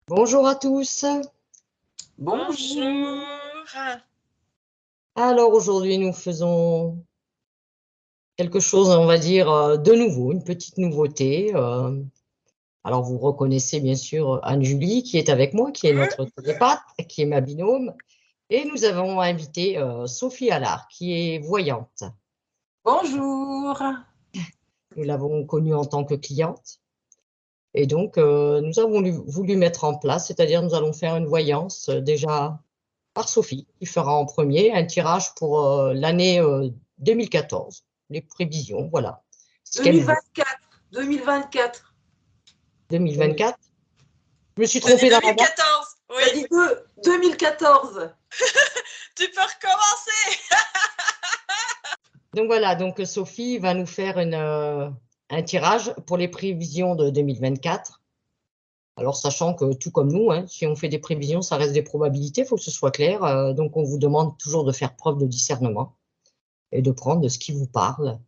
Bonjour à tous. Bonjour. Alors aujourd'hui, nous faisons quelque chose, on va dire, de nouveau, une petite nouveauté. Alors vous reconnaissez bien sûr Anne-Julie qui est avec moi, qui est notre télépathe, qui est ma binôme. Et nous avons invité Sophie Allard, qui est voyante. Bonjour. Nous l'avons connue en tant que cliente. Et donc, nous avons voulu mettre en place, c'est-à-dire nous allons faire une voyance déjà par Sophie, qui fera en premier un tirage pour l'année 2014, les prévisions, voilà. Ce qu'elle voit. 2024. 2024. 2024. Je me suis Tu as dit trompée dans la date. 2014. Oui. Tu as dit 2014. Tu peux recommencer. Donc voilà, donc Sophie va nous faire un tirage pour les prévisions de 2024. Alors, sachant que tout comme nous, hein, si on fait des prévisions, ça reste des probabilités, il faut que ce soit clair. Donc, on vous demande toujours de faire preuve de discernement et de prendre ce qui vous parle.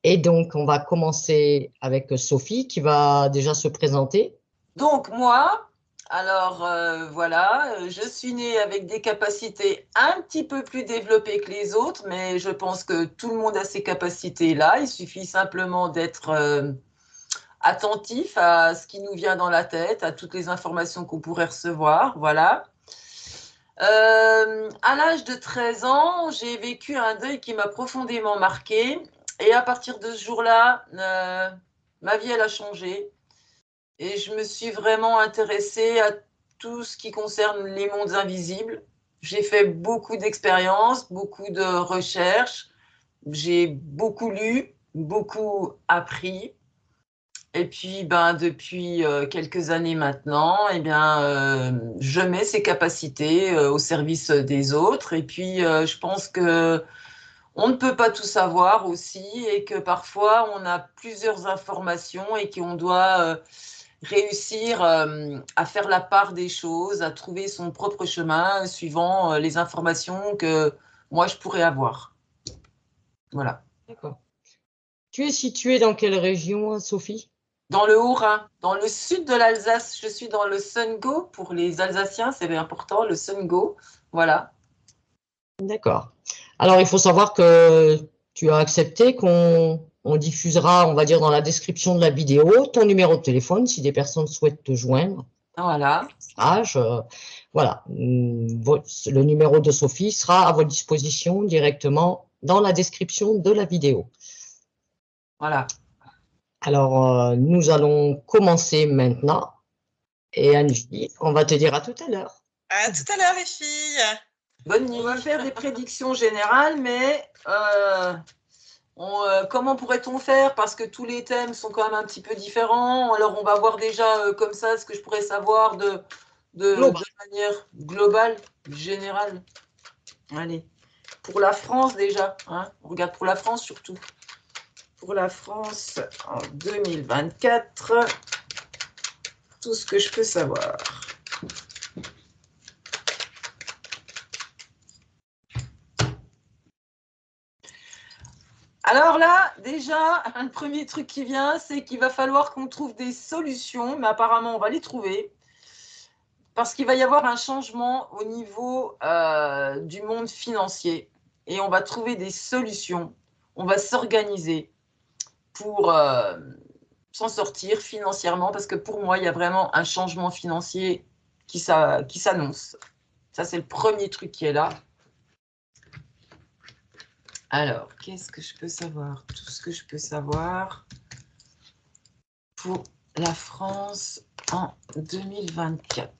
Et donc, on va commencer avec Sophie qui va déjà se présenter. Donc moi, alors voilà, je suis née avec des capacités un petit peu plus développées que les autres, mais je pense que tout le monde a ces capacités-là. Il suffit simplement d'être attentif à ce qui nous vient dans la tête, à toutes les informations qu'on pourrait recevoir. Voilà. À l'âge de 13 ans, j'ai vécu un deuil qui m'a profondément marqué. Et à partir de ce jour-là, ma vie, elle a changé. Et je me suis vraiment intéressée à tout ce qui concerne les mondes invisibles. J'ai fait beaucoup d'expériences, beaucoup de recherches. J'ai beaucoup lu, beaucoup appris. Et puis, depuis quelques années maintenant, je mets ces capacités au service des autres. Et puis, je pense que on ne peut pas tout savoir aussi, et que parfois, on a plusieurs informations et qu'on doit réussir à faire la part des choses, à trouver son propre chemin suivant les informations que moi, je pourrais avoir. Voilà. D'accord. Tu es située dans quelle région, Sophie? Dans le Haut-Rhin, dans le sud de l'Alsace, je suis dans le Sungo. Pour les Alsaciens, c'est bien important, le Sungo. Voilà. D'accord. Alors, il faut savoir que tu as accepté qu'on diffusera, on va dire, dans la description de la vidéo, ton numéro de téléphone si des personnes souhaitent te joindre. Voilà. Voilà. Le numéro de Sophie sera à votre disposition directement dans la description de la vidéo. Voilà. Alors, nous allons commencer maintenant. Et Angie, on va te dire à tout à l'heure. À tout à l'heure, les filles. Bonne nuit. On va faire des prédictions générales, mais comment pourrait-on faire? Parce que tous les thèmes sont quand même un petit peu différents. Alors, on va voir déjà comme ça ce que je pourrais savoir de manière globale, générale. Allez. Pour la France déjà, hein, on regarde pour la France surtout. Pour la France en 2024, tout ce que je peux savoir. Alors là, déjà, un premier truc qui vient, c'est qu'il va falloir qu'on trouve des solutions, mais apparemment on va les trouver, parce qu'il va y avoir un changement au niveau du monde financier, et on va trouver des solutions, on va s'organiser pour s'en sortir financièrement, parce que pour moi, il y a vraiment un changement financier qui s'annonce. Ça, c'est le premier truc qui est là. Alors, qu'est-ce que je peux savoir? Tout ce que je peux savoir pour la France en 2024.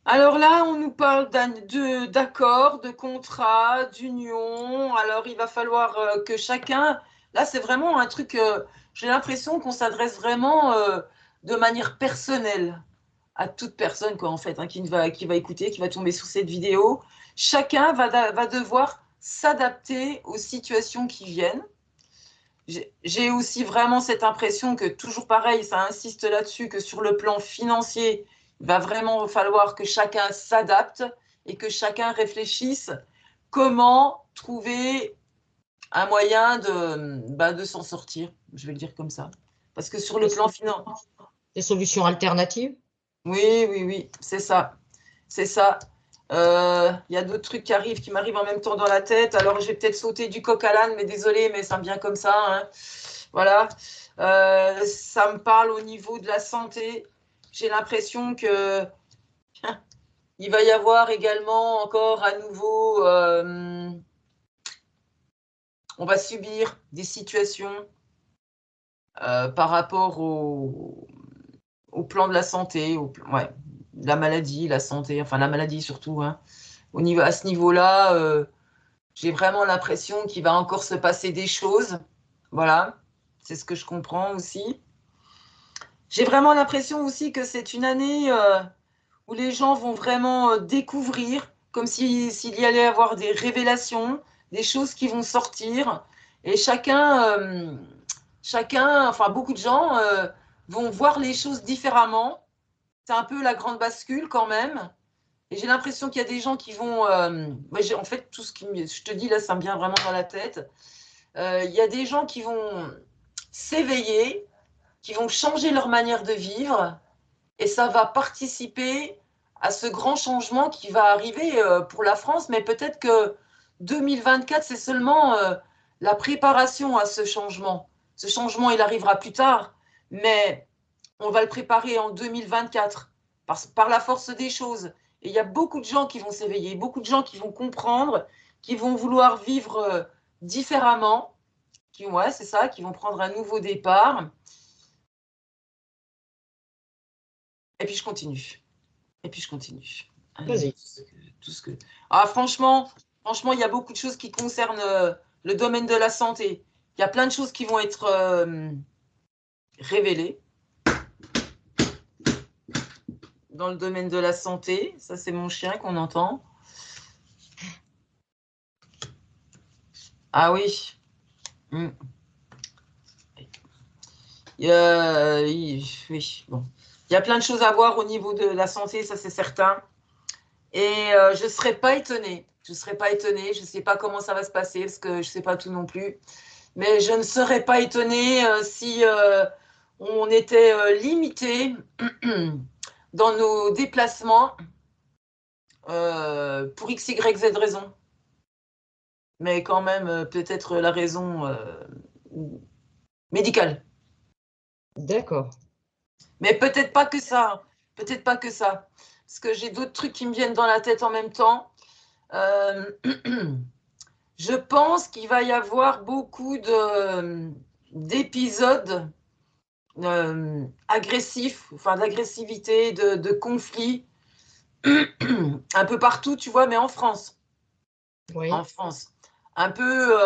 Alors là, on nous parle d'accords, de contrats, d'union. Alors, il va falloir que chacun... Là, c'est vraiment un truc... j'ai l'impression qu'on s'adresse vraiment de manière personnelle à toute personne, quoi, en fait, hein, qui va écouter, qui va tomber sur cette vidéo. Chacun va devoir s'adapter aux situations qui viennent. J'ai aussi vraiment cette impression que, toujours pareil, ça insiste là-dessus, que sur le plan financier, il va vraiment falloir que chacun s'adapte et que chacun réfléchisse comment trouver un moyen de s'en sortir, je vais le dire comme ça. Parce que sur le plan financier... Des solutions alternatives? Oui, c'est ça. C'est ça. Il y a d'autres trucs qui m'arrivent en même temps dans la tête. Alors, je vais peut-être sauter du coq à l'âne, mais désolé, mais ça me vient comme ça. Hein. Voilà. Ça me parle au niveau de la santé. J'ai l'impression que il va y avoir également encore à nouveau... on va subir des situations par rapport au plan de la santé, la maladie, la santé, enfin la maladie surtout. Hein. À ce niveau-là, j'ai vraiment l'impression qu'il va encore se passer des choses. Voilà, c'est ce que je comprends aussi. J'ai vraiment l'impression aussi que c'est une année où les gens vont vraiment découvrir, comme s'il y allait avoir des révélations, des choses qui vont sortir. Et chacun, enfin beaucoup de gens vont voir les choses différemment. C'est un peu la grande bascule quand même. Et j'ai l'impression qu'il y a des gens qui vont... en fait, tout ce que je te dis là, ça me vient vraiment dans la tête. Il y a des gens qui vont s'éveiller, qui vont changer leur manière de vivre, et ça va participer à ce grand changement qui va arriver pour la France. Mais peut-être que 2024, c'est seulement la préparation à ce changement. Ce changement, il arrivera plus tard, mais on va le préparer en 2024 par la force des choses. Et il y a beaucoup de gens qui vont s'éveiller, beaucoup de gens qui vont comprendre, qui vont vouloir vivre différemment, c'est ça, qui vont prendre un nouveau départ. Et puis je continue. Vas-y. Franchement, il y a beaucoup de choses qui concernent le domaine de la santé. Il y a plein de choses qui vont être révélées dans le domaine de la santé. Ça, c'est mon chien qu'on entend. Ah oui. Oui, bon. Il y a plein de choses à voir au niveau de la santé, ça c'est certain. Et je ne serais pas étonnée. Je ne sais pas comment ça va se passer parce que je ne sais pas tout non plus. Mais je ne serais pas étonnée si on était limité dans nos déplacements pour X, Y, Z raison. Mais quand même, peut-être la raison médicale. D'accord. Mais peut-être pas que ça. Parce que j'ai d'autres trucs qui me viennent dans la tête en même temps. Je pense qu'il va y avoir beaucoup d'épisodes agressifs, enfin d'agressivité, de conflits, un peu partout, tu vois, mais en France. Oui. En France. Un peu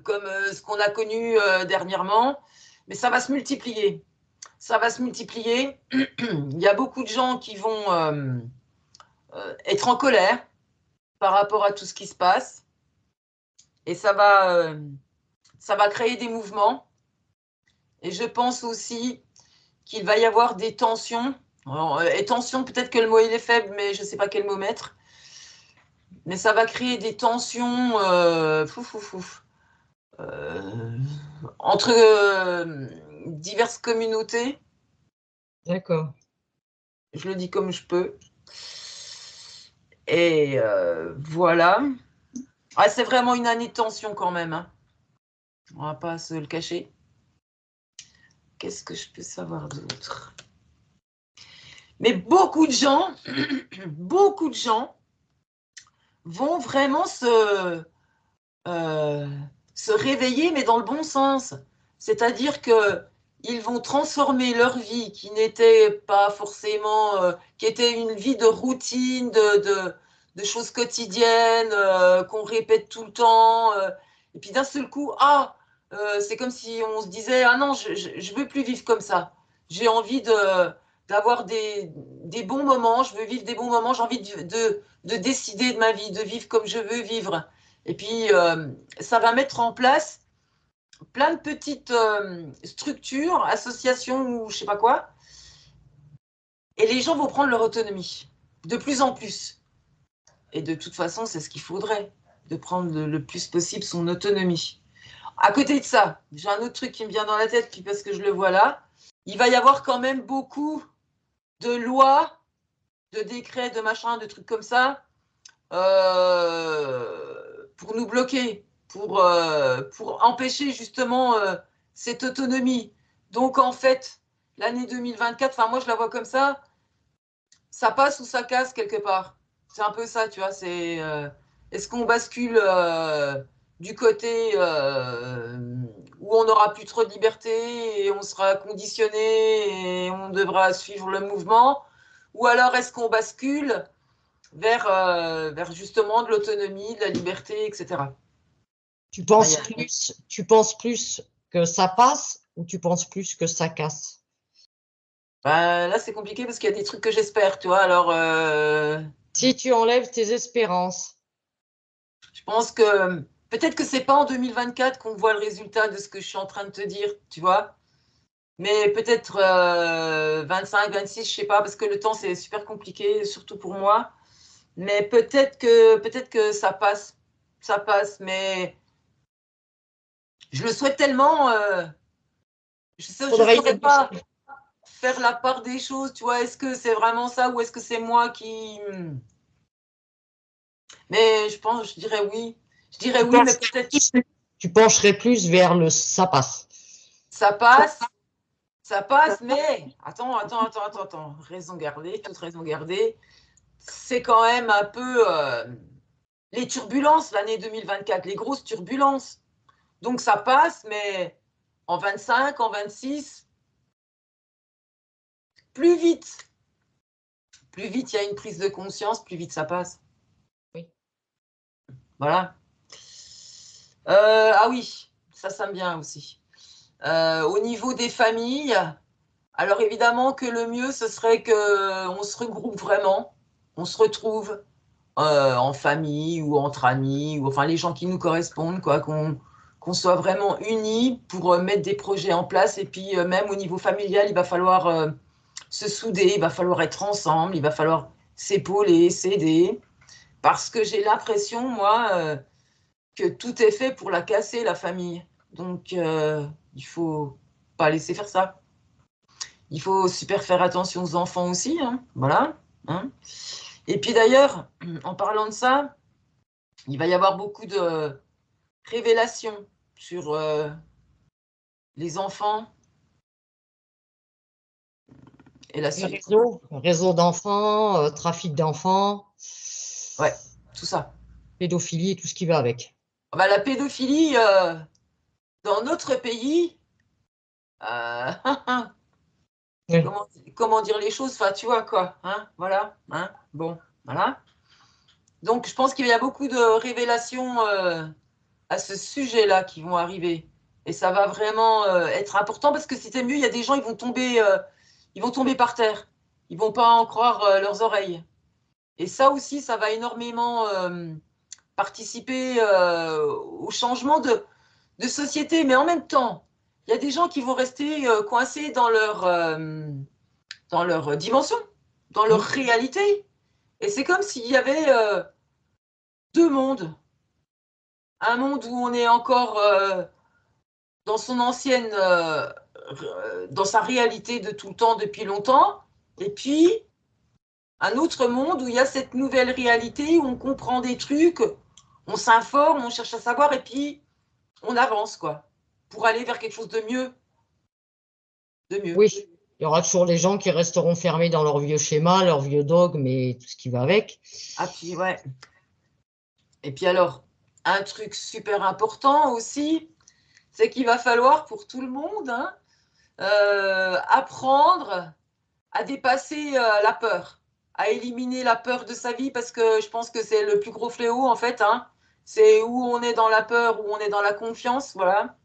comme ce qu'on a connu dernièrement, mais ça va se multiplier. Il y a beaucoup de gens qui vont être en colère par rapport à tout ce qui se passe. Et ça va créer des mouvements. Et je pense aussi qu'il va y avoir des tensions. Alors, et tension, peut-être que le mot il est faible, mais je ne sais pas quel mot mettre. Mais ça va créer des tensions entre diverses communautés. D'accord. Je le dis comme je peux. Et voilà. Ah, c'est vraiment une année de tension quand même. Hein. On va pas se le cacher. Qu'est-ce que je peux savoir d'autre? Mais beaucoup de gens vont vraiment se réveiller, mais dans le bon sens. C'est-à-dire qu'ils vont transformer leur vie qui n'était pas forcément, qui était une vie de routine, de choses quotidiennes qu'on répète tout le temps. Et puis d'un seul coup, c'est comme si on se disait, ah non, je veux plus vivre comme ça. J'ai envie d'avoir des bons moments, je veux vivre des bons moments, j'ai envie de décider de ma vie, de vivre comme je veux vivre. Et puis, ça va mettre en place plein de petites structures, associations ou je sais pas quoi. Et les gens vont prendre leur autonomie, de plus en plus. Et de toute façon, c'est ce qu'il faudrait. de prendre le plus possible son autonomie. À côté de ça, j'ai un autre truc qui me vient dans la tête, parce que je le vois là. Il va y avoir quand même beaucoup de lois, de décrets, de machins, de trucs comme ça, pour nous bloquer, pour empêcher justement cette autonomie. Donc en fait, l'année 2024, enfin moi je la vois comme ça passe ou ça casse quelque part. C'est un peu ça, tu vois, c'est est-ce qu'on bascule du côté où on n'aura plus trop de liberté et on sera conditionné et on devra suivre le mouvement, ou alors est-ce qu'on bascule vers justement de l'autonomie, de la liberté, etc. Tu penses plus que ça passe ou tu penses plus que ça casse? Ben, là, c'est compliqué parce qu'il y a des trucs que j'espère, tu vois. Alors, Si tu enlèves tes espérances. je pense que peut-être que c'est pas en 2024 qu'on voit le résultat de ce que je suis en train de te dire, tu vois. Mais peut-être 25, 26, je sais pas, parce que le temps, c'est super compliqué, surtout pour moi. Mais peut-être que ça passe. Ça passe, mais je le souhaite tellement. Je saurais pas faire la part des choses, tu vois. Est-ce que c'est vraiment ça ou est-ce que c'est moi qui. Mais je dirais oui. Je dirais oui, mais peut-être. Tu pencherais plus vers le ça passe. Ça passe, mais. Attends. Raison gardée, toute raison gardée. C'est quand même un peu les turbulences, l'année 2024, les grosses turbulences. Donc ça passe, mais en 25, en 26, plus vite. Plus vite il y a une prise de conscience, plus vite ça passe. Oui. Voilà. Ah oui, ça me vient aussi. Au niveau des familles, alors évidemment que le mieux, ce serait qu'on se regroupe vraiment, on se retrouve en famille ou entre amis, ou enfin les gens qui nous correspondent, quoi, qu'on soit vraiment unis pour mettre des projets en place. Et puis même au niveau familial, il va falloir se souder, il va falloir être ensemble, il va falloir s'épauler, s'aider, parce que j'ai l'impression, moi, que tout est fait pour la casser, la famille. Donc il faut pas laisser faire ça. Il faut super faire attention aux enfants aussi, hein, voilà. Hein. Et puis d'ailleurs, en parlant de ça, il va y avoir beaucoup de révélations sur les enfants et la suite. Réseau d'enfants, trafic d'enfants, Ouais, tout ça. pédophilie et tout ce qui va avec. Bah, la pédophilie dans notre pays, euh, Oui. comment dire les choses, enfin, tu vois quoi, hein, voilà, hein, bon, voilà. Donc, je pense qu'il y a beaucoup de révélations à ce sujet-là qui vont arriver. Et ça va vraiment être important parce que c'était mieux, il y a des gens, ils vont tomber par terre. Ils vont pas en croire leurs oreilles. Et ça aussi, ça va énormément participer au changement de société. Mais en même temps, il y a des gens qui vont rester coincés dans leur dimension, dans leur réalité. Et c'est comme s'il y avait deux mondes. Un monde où on est encore dans son ancienne, dans sa réalité de tout le temps, depuis longtemps, et puis un autre monde où il y a cette nouvelle réalité, où on comprend des trucs, on s'informe, on cherche à savoir, et puis on avance, quoi, pour aller vers quelque chose de mieux. De mieux. Oui, il y aura toujours les gens qui resteront fermés dans leur vieux schéma, leur vieux dogme et tout ce qui va avec. Ah, puis ouais. Et puis alors, un truc super important aussi, c'est qu'il va falloir pour tout le monde hein, apprendre à dépasser la peur, à éliminer la peur de sa vie, parce que je pense que c'est le plus gros fléau, en fait. Hein. C'est où on est dans la peur, où on est dans la confiance, voilà.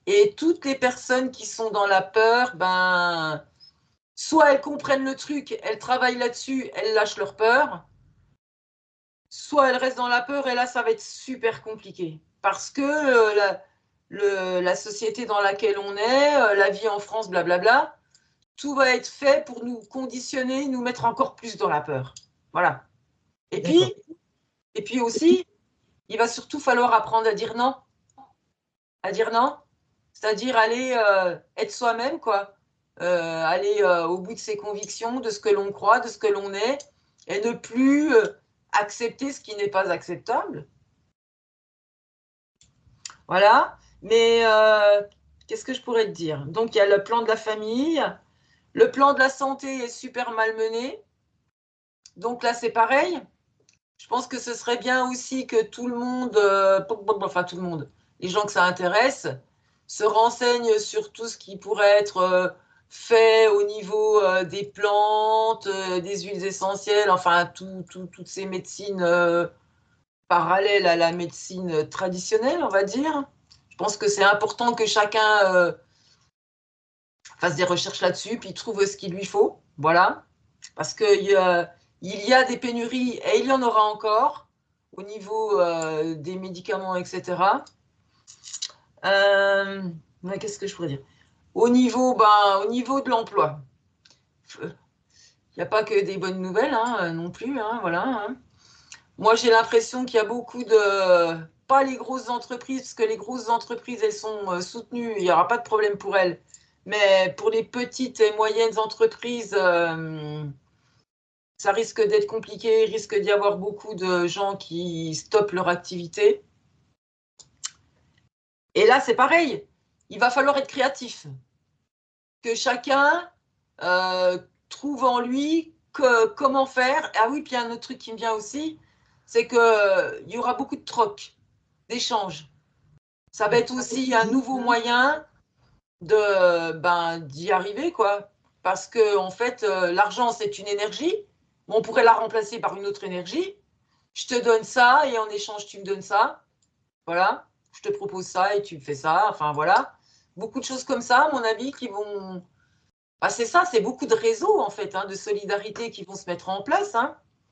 Et toutes les personnes qui sont dans la peur, ben, soit elles comprennent le truc, elles travaillent là-dessus, elles lâchent leur peur, soit elles restent dans la peur, et là, ça va être super compliqué. Parce que la société dans laquelle on est, la vie en France, blablabla, tout va être fait pour nous conditionner, nous mettre encore plus dans la peur. Voilà. Et puis, Et puis aussi, il va surtout falloir apprendre à dire non. À dire non, c'est-à-dire aller être soi-même, quoi. Aller au bout de ses convictions, de ce que l'on croit, de ce que l'on est, et ne plus accepter ce qui n'est pas acceptable. Voilà. Mais qu'est-ce que je pourrais te dire? Donc, il y a le plan de la famille. Le plan de la santé est super malmené. Donc là, c'est pareil. Je pense que ce serait bien aussi que tout le monde, enfin tout le monde, les gens que ça intéresse, se renseignent sur tout ce qui pourrait être fait au niveau des plantes, des huiles essentielles, enfin toutes ces médecines parallèles à la médecine traditionnelle, on va dire. Je pense que c'est important que chacun fasse des recherches là-dessus, puis trouve ce qu'il lui faut. Voilà. Parce qu'il y a des pénuries et il y en aura encore au niveau des médicaments, etc. Qu'est-ce que je pourrais dire? Au niveau de l'emploi, il n'y a pas que des bonnes nouvelles non plus. Voilà, hein. Moi, j'ai l'impression qu'il y a beaucoup de... Pas les grosses entreprises, parce que les grosses entreprises, elles sont soutenues, il n'y aura pas de problème pour elles. Mais pour les petites et moyennes entreprises, ça risque d'être compliqué, il risque d'y avoir beaucoup de gens qui stoppent leur activité. Et là, c'est pareil, il va falloir être créatif. Que chacun trouve en lui comment faire. Ah oui, puis il y a un autre truc qui me vient aussi, c'est qu'il y aura beaucoup de troc, d'échanges. Ça va être aussi un nouveau moyen d'y arriver, quoi. Parce que, en fait, l'argent, c'est une énergie. On pourrait la remplacer par une autre énergie. Je te donne ça et en échange, tu me donnes ça. Voilà. Je te propose ça et tu me fais ça. Enfin, voilà. Beaucoup de choses comme ça, à mon avis, qui vont... Ah, c'est ça, c'est beaucoup de réseaux, en fait, de solidarité qui vont se mettre en place.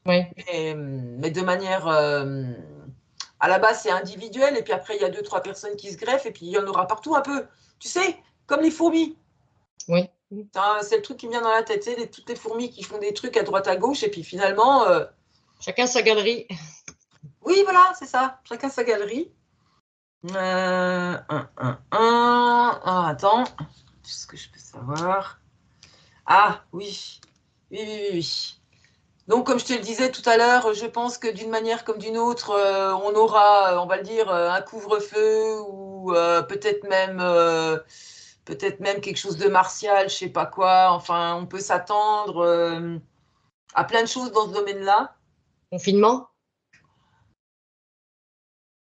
Oui. Mais de manière... à la base, c'est individuel. Et puis après, il y a 2-3 personnes qui se greffent. Et puis, il y en aura partout un peu. Tu sais, comme les fourmis. Oui. C'est le truc qui me vient dans la tête, tu sais, toutes les fourmis qui font des trucs à droite à gauche, et puis finalement, Chacun sa galerie. oui, voilà, c'est ça, chacun sa galerie. Attends, qu'est-ce que je peux savoir? Ah, oui. Oui, oui, oui, oui. Donc, comme je te le disais tout à l'heure, je pense que d'une manière comme d'une autre, on aura, on va le dire, un couvre-feu ou peut-être même quelque chose de martial, je sais pas quoi. Enfin, on peut s'attendre à plein de choses dans ce domaine-là. Confinement?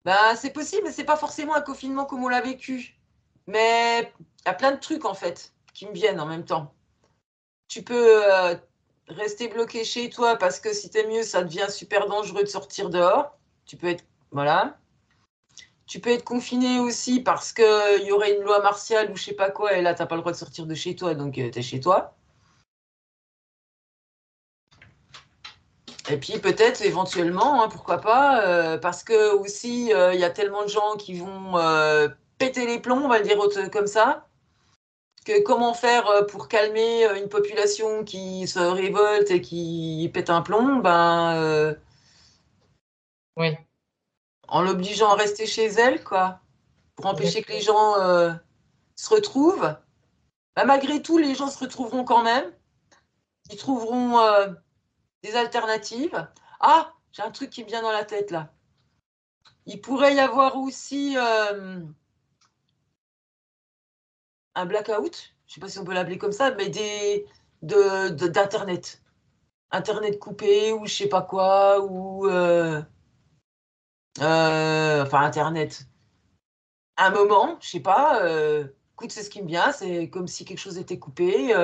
Ben, c'est possible, mais c'est pas forcément un confinement comme on l'a vécu. Mais il y a plein de trucs, en fait, qui me viennent en même temps. Tu peux rester bloqué chez toi parce que si t'es mieux, ça devient super dangereux de sortir dehors. Tu peux être... Voilà. Tu peux être confiné aussi parce qu'il y aurait une loi martiale ou je sais pas quoi, et là, t'as pas le droit de sortir de chez toi, donc t'es chez toi. Et puis peut-être éventuellement, pourquoi pas, parce que aussi il y a tellement de gens qui vont péter les plombs, on va le dire comme ça, que comment faire pour calmer une population qui se révolte et qui pète un plomb, Oui. en l'obligeant à rester chez elle, quoi, pour empêcher que les gens se retrouvent. Ben, malgré tout, les gens se retrouveront quand même. Ils trouveront des alternatives. Ah, j'ai un truc qui me vient dans la tête là. Il pourrait y avoir aussi un blackout, je ne sais pas si on peut l'appeler comme ça, mais d'Internet. Internet coupé ou je sais pas quoi, ou enfin Internet. Un moment, je sais pas, écoute, c'est ce qui me vient, c'est comme si quelque chose était coupé.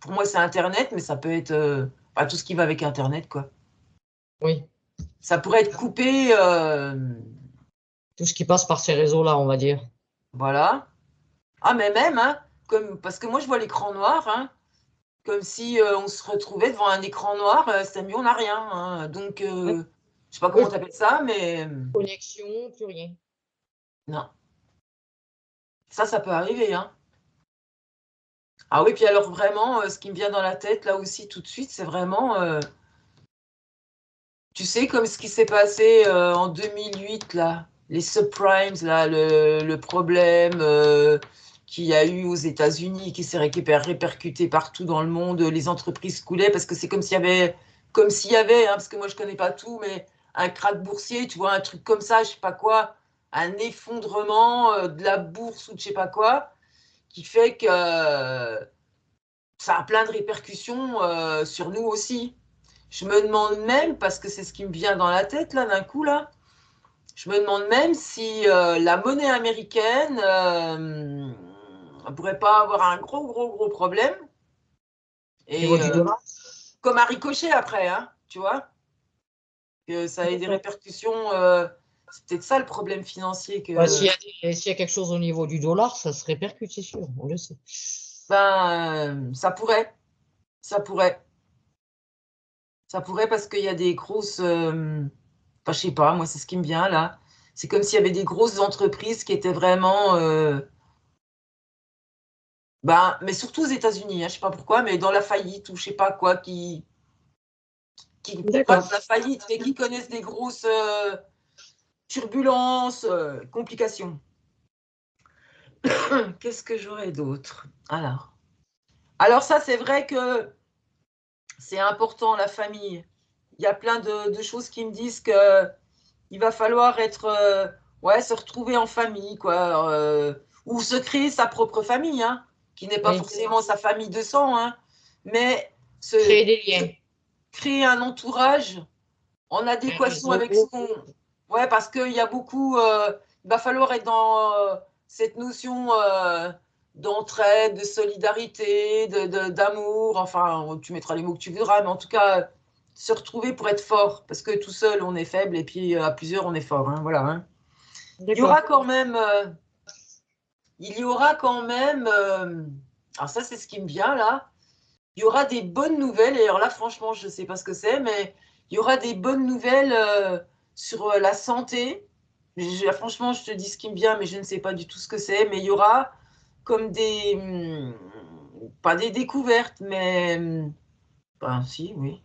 Pour moi, c'est Internet, mais ça peut être enfin, tout ce qui va avec Internet, quoi. Oui. Ça pourrait être coupé, Tout ce qui passe par ces réseaux-là, on va dire. voilà. Ah, mais même, comme, parce que moi, je vois l'écran noir, comme si on se retrouvait devant un écran noir, c'est mieux, on n'a rien. Donc, Oui. je sais pas comment tu appelles ça, mais Connexion, plus rien. non. Ça peut arriver. Ah oui, puis alors vraiment, ce qui me vient dans la tête, là aussi, tout de suite, c'est vraiment, Tu sais, comme ce qui s'est passé en 2008, là, les subprimes, là, le problème qu'il y a eu aux États-Unis, qui s'est répercuté partout dans le monde, les entreprises coulaient, parce que c'est comme s'il y avait, hein, parce que moi je connais pas tout, mais un krach boursier, tu vois, un truc comme ça, je sais pas quoi, un effondrement de la bourse ou de je sais pas quoi, qui fait que ça a plein de répercussions sur nous aussi. Je me demande même, parce que c'est ce qui me vient dans la tête là d'un coup là, je me demande même si la monnaie américaine ne pourrait pas avoir un gros problème. Au niveau Et du dollar. comme un ricochet après, hein, tu vois, que ça ait des répercussions. C'est peut-être ça le problème financier que. Bah, s'il y a quelque chose au niveau du dollar, ça se répercute, c'est sûr, on le sait. Ben, ça pourrait. Ça pourrait. Ça pourrait parce qu'il y a des grosses. Enfin, je sais pas, moi, c'est ce qui me vient là. C'est comme s'il y avait des grosses entreprises qui étaient vraiment. Ben, mais surtout aux États-Unis, hein, je sais pas pourquoi, mais dans la faillite ou je sais pas quoi, pas D'accord. dans la faillite, mais qui connaissent des grosses turbulences, complications. Qu'est-ce que j'aurais d'autre? Alors ça, c'est vrai que c'est important, la famille. Il y a plein de choses qui me disent que il va falloir être, ouais, se retrouver en famille, quoi, ou se créer sa propre famille, hein, qui n'est pas Oui. forcément sa famille de sang, hein, mais Créer des liens. créer un entourage en Un adéquation avec ce réseau. qu'on. Ouais, parce qu'il y a beaucoup. Il va falloir être dans cette notion d'entraide, de solidarité, d'amour. Enfin, tu mettras les mots que tu voudras, mais en tout cas, se retrouver pour être fort. Parce que tout seul, on est faible, et puis à plusieurs, on est fort. Hein, voilà. Hein. Il y aura D'accord. quand même. Il y aura quand même. Alors, ça, c'est ce qui me vient là. Il y aura des bonnes nouvelles. Et alors là, franchement, je ne sais pas ce que c'est, mais il y aura des bonnes nouvelles sur la santé. Franchement, je te dis ce qui me vient, mais je ne sais pas du tout ce que c'est. Mais il y aura comme des, pas des découvertes, mais ben, si, oui.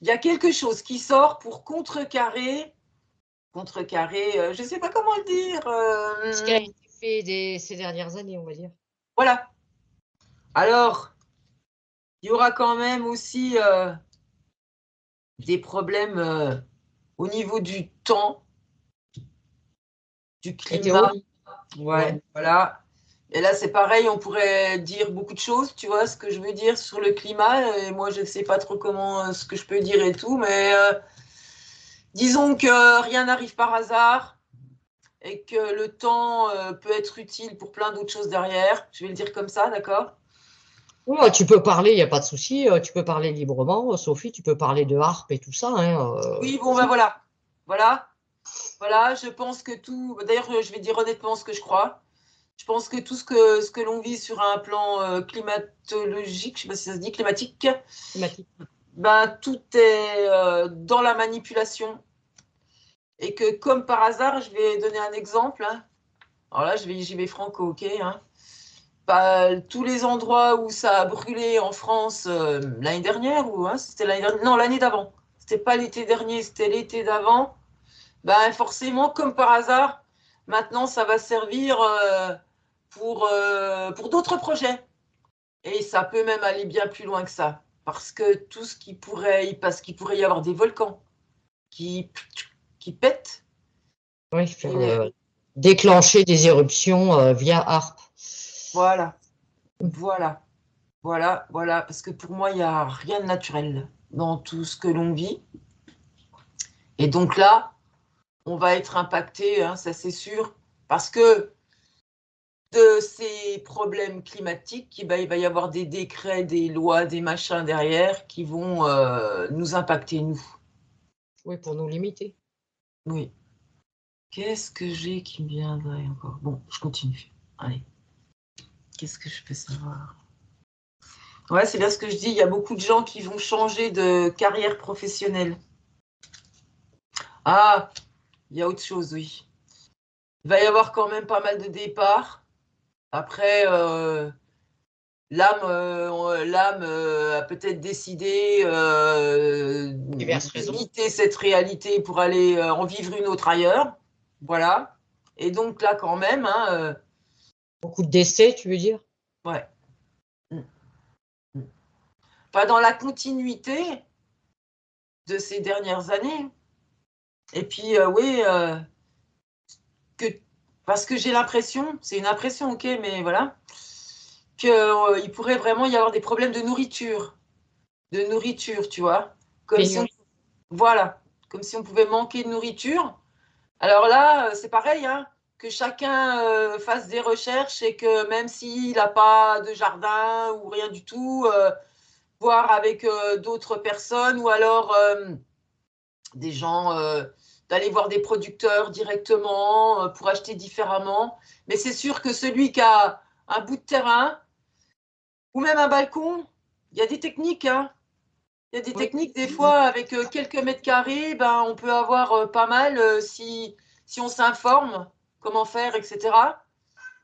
Il y a quelque chose qui sort pour je ne sais pas comment le dire. Ce qui a été fait ces dernières années, on va dire. Voilà. Alors, il y aura quand même aussi des problèmes au niveau du temps, du Météo? climat. Ouais, Ouais. voilà. Et là, c'est pareil, on pourrait dire beaucoup de choses, tu vois, ce que je veux dire sur le climat. Et moi, je ne sais pas trop comment, ce que je peux dire et tout, mais disons que rien n'arrive par hasard et que le temps peut être utile pour plein d'autres choses derrière. Je vais le dire comme ça, d'accord? Ouais, tu peux parler, il n'y a pas de souci. Tu peux parler librement. Sophie, tu peux parler de harpe et tout ça. Hein, Oui, bon, ben voilà. Voilà. Voilà, je pense que tout. D'ailleurs, je vais dire honnêtement ce que je crois. Je pense que tout ce que l'on vit sur un plan climatologique, je ne sais pas si ça se dit climatique, thématique. ben, tout est dans la manipulation. Et que comme par hasard, je vais donner un exemple. Hein. Alors là, j'y vais franco, ok. Hein. Bah, tous les endroits où ça a brûlé en France l'année dernière, ou hein, c'était l'année dernière, non, l'année d'avant. C'était pas l'été dernier, c'était l'été d'avant. Ben, forcément, comme par hasard, maintenant, ça va servir pour d'autres projets. Et ça peut même aller bien plus loin que ça. Parce que parce qu'il pourrait y avoir des volcans qui, qui pètent. Oui, faire Et déclencher des éruptions via harpe. voilà, voilà, voilà. Parce que pour moi, il n'y a rien de naturel dans tout ce que l'on vit. Et donc là, on va être impacté, hein, ça c'est sûr. Parce que de ces problèmes climatiques, ben, il va y avoir des décrets, des lois, des machins derrière qui vont nous impacter, nous. Oui, pour nous limiter. Oui. Qu'est-ce que j'ai qui me viendrait encore? Bon, je continue. Allez. Qu'est-ce que je peux savoir? Ouais, c'est bien ce que je dis. Il y a beaucoup de gens qui vont changer de carrière professionnelle. Ah, il y a autre chose, oui. Il va y avoir quand même pas mal de départs. Après, l'âme a peut-être décidé Diverses raisons. de quitter cette réalité pour aller en vivre une autre ailleurs. Voilà. Et donc là, quand même, hein, Beaucoup de décès, tu veux dire? ouais. Pas dans la continuité de ces dernières années. Et puis, oui, parce que j'ai l'impression, c'est une impression, ok, mais voilà, qu'il pourrait vraiment y avoir des problèmes de nourriture, tu vois, comme si on, Pénurie. voilà, comme si on pouvait manquer de nourriture. Alors là, c'est pareil, hein, que chacun fasse des recherches et que même s'il n'a pas de jardin ou rien du tout, voir avec d'autres personnes ou alors des gens, d'aller voir des producteurs directement pour acheter différemment. Mais c'est sûr que celui qui a un bout de terrain ou même un balcon, il y a des techniques, hein. Il y a des techniques, des fois, avec quelques mètres carrés, ben, on peut avoir pas mal si on s'informe comment faire, etc.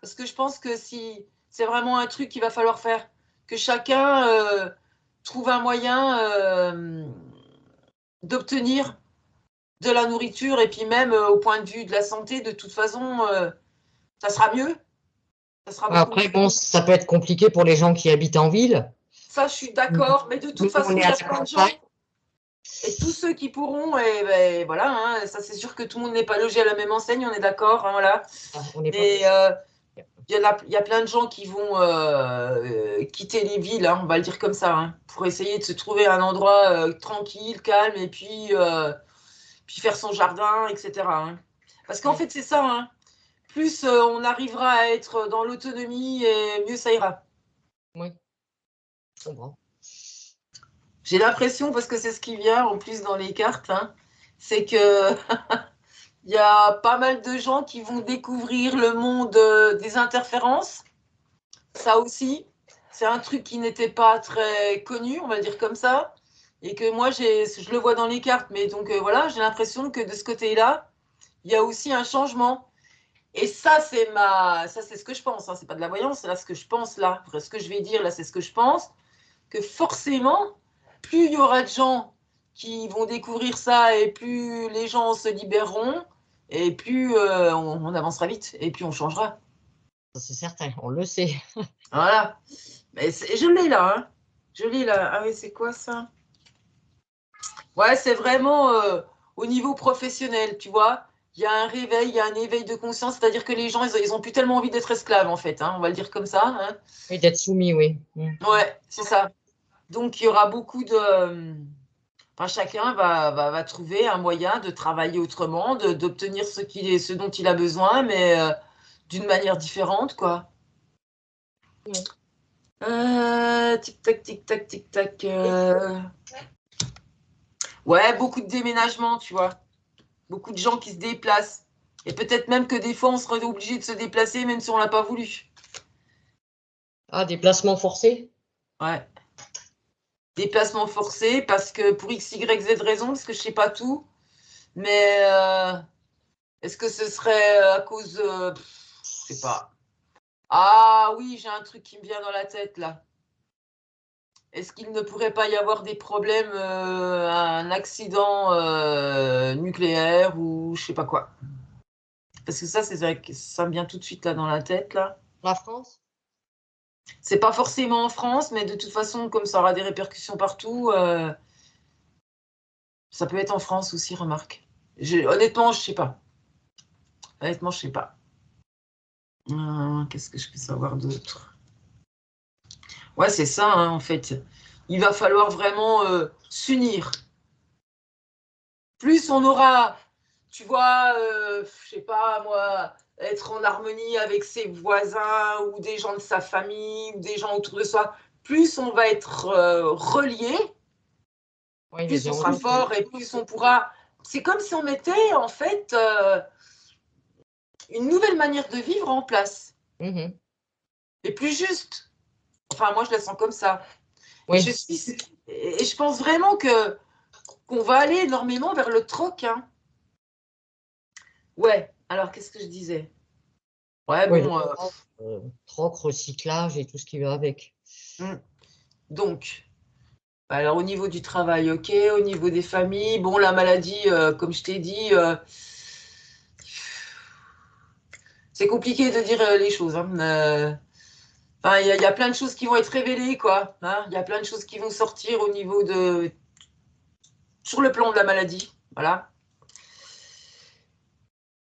Parce que je pense que si c'est vraiment un truc qu'il va falloir faire, que chacun trouve un moyen d'obtenir de la nourriture et puis même au point de vue de la santé, de toute façon, ça sera mieux. Ça sera beaucoup Après, mieux. bon, ça peut être compliqué pour les gens qui habitent en ville. Ça, je suis d'accord, mais de toute Nous, on façon, est il y à a la plein de gens. campagne. Et tous ceux qui pourront, et ben, voilà, hein, ça c'est sûr que tout le monde n'est pas logé à la même enseigne, on est d'accord, hein, voilà. On n'est pas. Mais il y a plein de gens qui vont quitter les villes, hein, on va le dire comme ça, hein, pour essayer de se trouver un endroit tranquille, calme, et puis faire son jardin, etc. Hein. Parce qu'en fait, c'est ça, hein, plus on arrivera à être dans l'autonomie et mieux ça ira. Oui, je comprends. J'ai l'impression, parce que c'est ce qui vient en plus dans les cartes, hein, c'est que il y a pas mal de gens qui vont découvrir le monde des interférences. Ça aussi, c'est un truc qui n'était pas très connu, on va le dire comme ça. Et que moi, je le vois dans les cartes. Mais donc voilà, j'ai l'impression que de ce côté-là, il y a aussi un changement. Et ça, c'est ce que je pense. Hein. C'est pas de la voyance, c'est là ce que je pense là. Après, ce que je vais dire là, c'est ce que je pense. Que forcément, plus il y aura de gens qui vont découvrir ça et plus les gens se libéreront et plus on avancera vite et puis on changera. Ça, c'est certain, on le sait. Voilà. Mais je l'ai là. Hein. Je l'ai là. Ah oui, c'est quoi ça? Ouais, c'est vraiment au niveau professionnel, tu vois. Il y a un réveil, il y a un éveil de conscience, c'est-à-dire que les gens, ils ont plus tellement envie d'être esclaves, en fait, hein, on va le dire comme ça. Hein. Oui, d'être soumis, oui. Ouais, c'est ça. Donc, il y aura beaucoup de... Enfin, chacun va trouver un moyen de travailler autrement, d'obtenir ce dont il a besoin, mais d'une manière différente, quoi. Oui. Tic-tac, tic-tac, tic-tac. Ouais, beaucoup de déménagements, tu vois. Beaucoup de gens qui se déplacent. Et peut-être même que des fois, on serait obligé de se déplacer, même si on l'a pas voulu. Ah, déplacement forcé? Ouais. Déplacement forcé, parce que pour X, Y, Z raison, parce que je sais pas tout. Mais est-ce que ce serait à cause... je sais pas. Ah oui, j'ai un truc qui me vient dans la tête, là. Est-ce qu'il ne pourrait pas y avoir des problèmes, un accident nucléaire ou je sais pas quoi? Parce que ça, c'est vrai que ça me vient tout de suite là dans la tête, là. La France? C'est pas forcément en France, mais de toute façon, comme ça aura des répercussions partout, ça peut être en France aussi, remarque. Honnêtement, je sais pas. Honnêtement, je sais pas. Qu'est-ce que je peux savoir d'autre? Ouais, c'est ça, hein, en fait. Il va falloir vraiment s'unir. Plus on aura, tu vois, je sais pas moi, être en harmonie avec ses voisins ou des gens de sa famille ou des gens autour de soi, plus on va être reliés, Oui, plus les on uns aux sera autres. fort et plus on pourra. C'est comme si on mettait en fait une nouvelle manière de vivre en place Mhm. et plus juste. Enfin, moi je la sens comme ça. Et Oui, je pense vraiment que qu'on va aller énormément vers le troc. Hein. Ouais. Alors qu'est-ce que je disais? Ouais, oui, le bon. troc, recyclage et tout ce qui va avec. Donc, alors au niveau du travail, ok. Au niveau des familles, bon, la maladie, comme je t'ai dit, c'est compliqué de dire les choses. Enfin, il y a plein de choses qui vont être révélées, quoi. Il y a plein de choses qui vont sortir au niveau de... sur le plan de la maladie, voilà.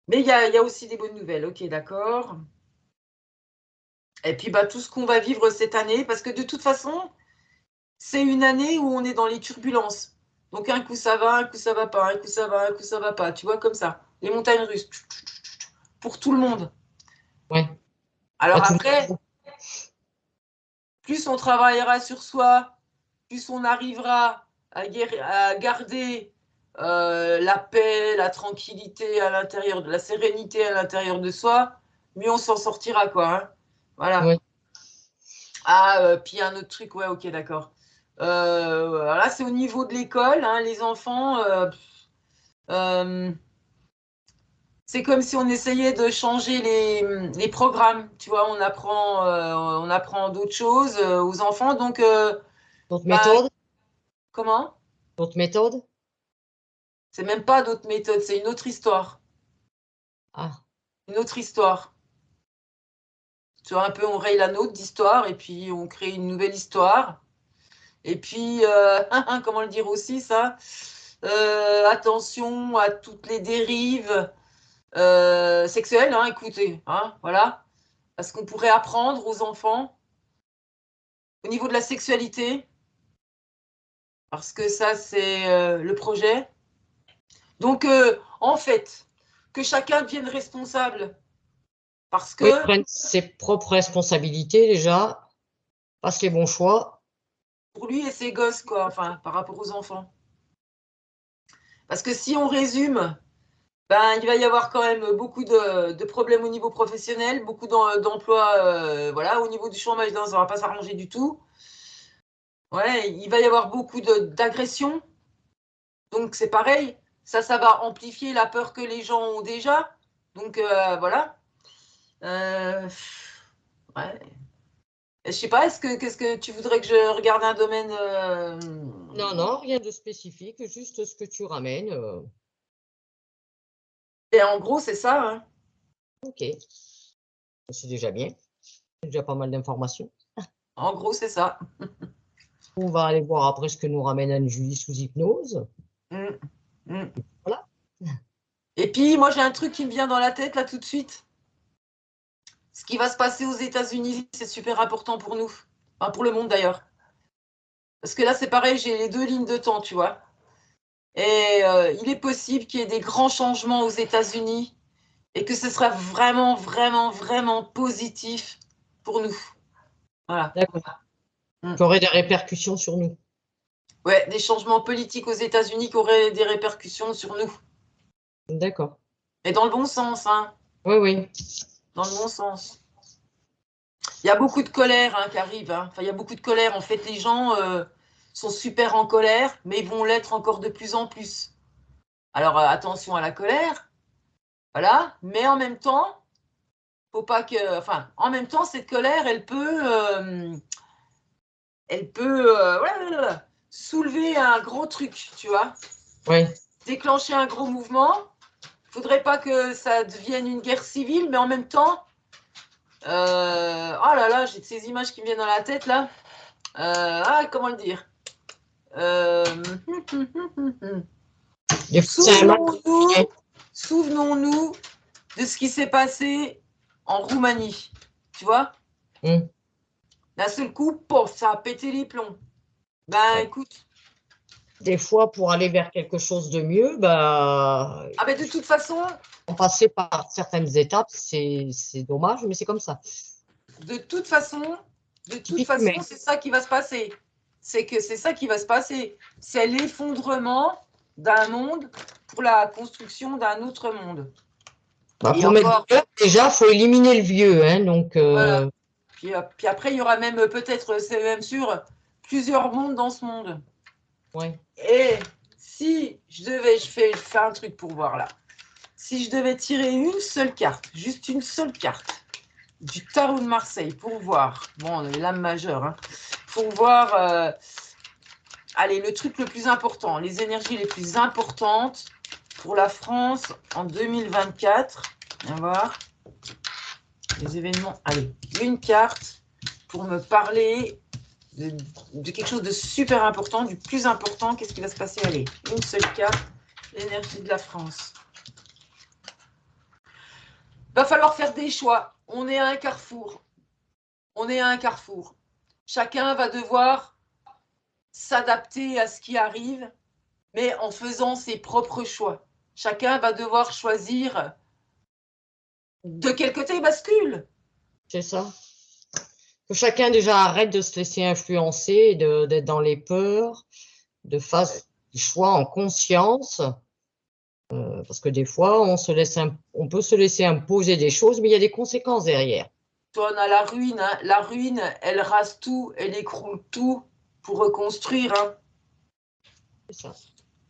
Mais il y a aussi des bonnes nouvelles, ok, d'accord. Et puis, bah, tout ce qu'on va vivre cette année, parce que de toute façon, c'est une année où on est dans les turbulences. Donc, un coup ça va, un coup ça va pas, un coup ça va, un coup ça va pas. Tu vois, comme ça. Les montagnes russes. Pour tout le monde. Ouais. Alors À tout après, plus on travaillera sur soi, plus on arrivera à garder la paix, la tranquillité à l'intérieur, de la sérénité à l'intérieur de soi, mieux on s'en sortira, quoi. Hein. Voilà. ouais. Ah, puis un autre truc, ouais, ok, d'accord. Là, c'est au niveau de l'école, hein, les enfants. C'est comme si on essayait de changer les programmes. Tu vois, on apprend d'autres choses aux enfants. Donc, D'autres bah, méthodes? comment? D'autres méthodes? C'est même pas d'autres méthodes, c'est une autre histoire. Ah, Une autre histoire. Tu vois, un peu, on raye la nôtre d'histoire et puis on crée une nouvelle histoire. Et puis, comment le dire aussi, ça? Attention à toutes les dérives sexuelles, hein, écoutez, hein, voilà. Parce qu'on pourrait apprendre aux enfants au niveau de la sexualité, parce que ça, c'est le projet. Donc, en fait, que chacun devienne responsable, parce oui, que prendre ses propres responsabilités déjà, fasse les bons choix. pour lui et ses gosses, quoi, enfin, par rapport aux enfants. Parce que si on résume, ben, il va y avoir quand même beaucoup de problèmes au niveau professionnel, beaucoup d'emplois, voilà, au niveau du chômage, ça ne va pas s'arranger du tout. Ouais, il va y avoir beaucoup d'agressions. Donc c'est pareil, ça va amplifier la peur que les gens ont déjà. Donc voilà. Ouais. Je sais pas, qu'est-ce que tu voudrais que je regarde un domaine Non, non, rien de spécifique, juste ce que tu ramènes. Et en gros, c'est ça. Hein. Ok, c'est déjà bien. C'est déjà pas mal d'informations. En gros, c'est ça. On va aller voir après ce que nous ramène Anne-Julie sous hypnose. Mm, mm. Voilà. Et puis, moi, j'ai un truc qui me vient dans la tête là tout de suite. Ce qui va se passer aux États-Unis, c'est super important pour nous. Enfin, pour le monde d'ailleurs. Parce que là, c'est pareil, j'ai les deux lignes de temps, tu vois. Et il est possible qu'il y ait des grands changements aux États-Unis et que ce sera vraiment, vraiment, vraiment positif pour nous. Voilà. D'accord. Mm. Qui aurait des répercussions sur nous. Ouais, des changements politiques aux États-Unis qui auraient des répercussions sur nous. D'accord. Et dans le bon sens, hein. Oui, oui. Dans le bon sens. Il y a beaucoup de colère hein, qui arrive. Hein. Enfin, il y a beaucoup de colère. En fait, les gens sont super en colère, mais ils vont l'être encore de plus en plus. Alors, attention à la colère. Voilà. Mais en même temps, faut pas que. Enfin, en même temps, cette colère, elle peut soulever un gros truc, tu vois. Oui. Déclencher un gros mouvement. Faudrait pas que ça devienne une guerre civile, mais en même temps, oh là là, j'ai de ces images qui me viennent dans la tête là. Comment le dire C'est un mal. Souvenons-nous, souvenons-nous de ce qui s'est passé en Roumanie. Tu vois Hum. D'un seul coup, pof, ça a pété les plombs. Ben Ouais. écoute. Des fois, pour aller vers quelque chose de mieux, bah, Ah ben de toute façon, on passait par certaines étapes. C'est dommage, mais c'est comme ça. de toute façon, Typique humain. c'est ça qui va se passer. C'est ça qui va se passer. C'est l'effondrement d'un monde pour la construction d'un autre monde. Bah, Et pour mettre encore, du neuf, déjà, il faut éliminer le vieux. Hein, donc, voilà. Puis après, il y aura même peut-être, c'est même sûr, plusieurs mondes dans ce monde. ouais. Et si je fais un truc pour voir là. Si je devais tirer une seule carte, juste une seule carte, du tarot de Marseille pour voir. Bon, l'âme majeure. Hein, pour voir, allez, le truc le plus important, les énergies les plus importantes pour la France en 2024. On va voir. Les événements. Allez, une carte pour me parler de quelque chose de super important, du plus important. Qu'est-ce qui va se passer? Allez, une seule carte. L'énergie de la France. Va falloir faire des choix. On est à un carrefour. On est à un carrefour. Chacun va devoir s'adapter à ce qui arrive, mais en faisant ses propres choix. Chacun va devoir choisir de quel côté il bascule. C'est ça. Que chacun déjà arrête de se laisser influencer, d'être dans les peurs, de faire des choix en conscience. Parce que des fois, on peut se laisser imposer des choses, mais il y a des conséquences derrière. Toi, on a la ruine. Hein. La ruine, elle rase tout, elle écroule tout pour reconstruire. Hein. C'est ça.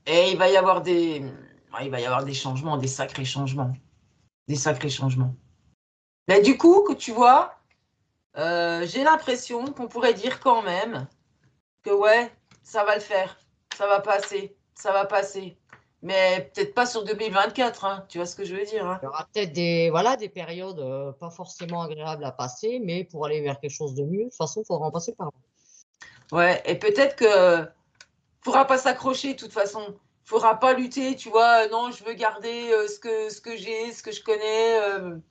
Et il va y avoir des changements, des sacrés changements. Des sacrés changements. Mais du coup, que tu vois, j'ai l'impression qu'on pourrait dire quand même que ouais, ça va le faire, ça va passer. Mais peut-être pas sur 2024, hein, tu vois ce que je veux dire. Hein. Il y aura peut-être des périodes pas forcément agréables à passer, mais pour aller vers quelque chose de mieux, de toute façon, il faudra en passer par là. Ouais, et peut-être que faudra pas s'accrocher de toute façon. Faudra pas lutter, tu vois. Non, je veux garder ce que j'ai, ce que je connais,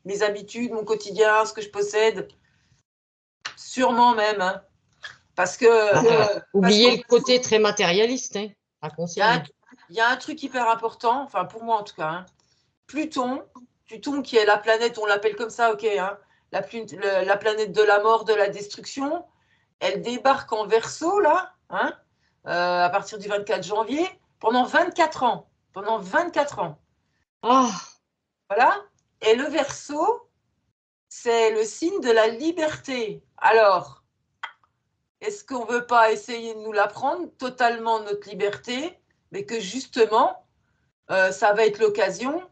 mes habitudes, mon quotidien, ce que je possède. Sûrement même. Hein. Parce que Oubliez le côté très matérialiste, hein, à conseiller. il y a un truc hyper important, enfin pour moi en tout cas. Hein. Pluton qui est la planète, on l'appelle comme ça, ok, hein, la planète de la mort, de la destruction, elle débarque en Verseau, là, hein, à partir du 24 janvier, pendant 24 ans. Pendant 24 ans. Ah, Voilà. Et le Verseau, c'est le signe de la liberté. Alors, est-ce qu'on ne veut pas essayer de nous la prendre totalement, notre liberté, mais que justement, ça va être l'occasion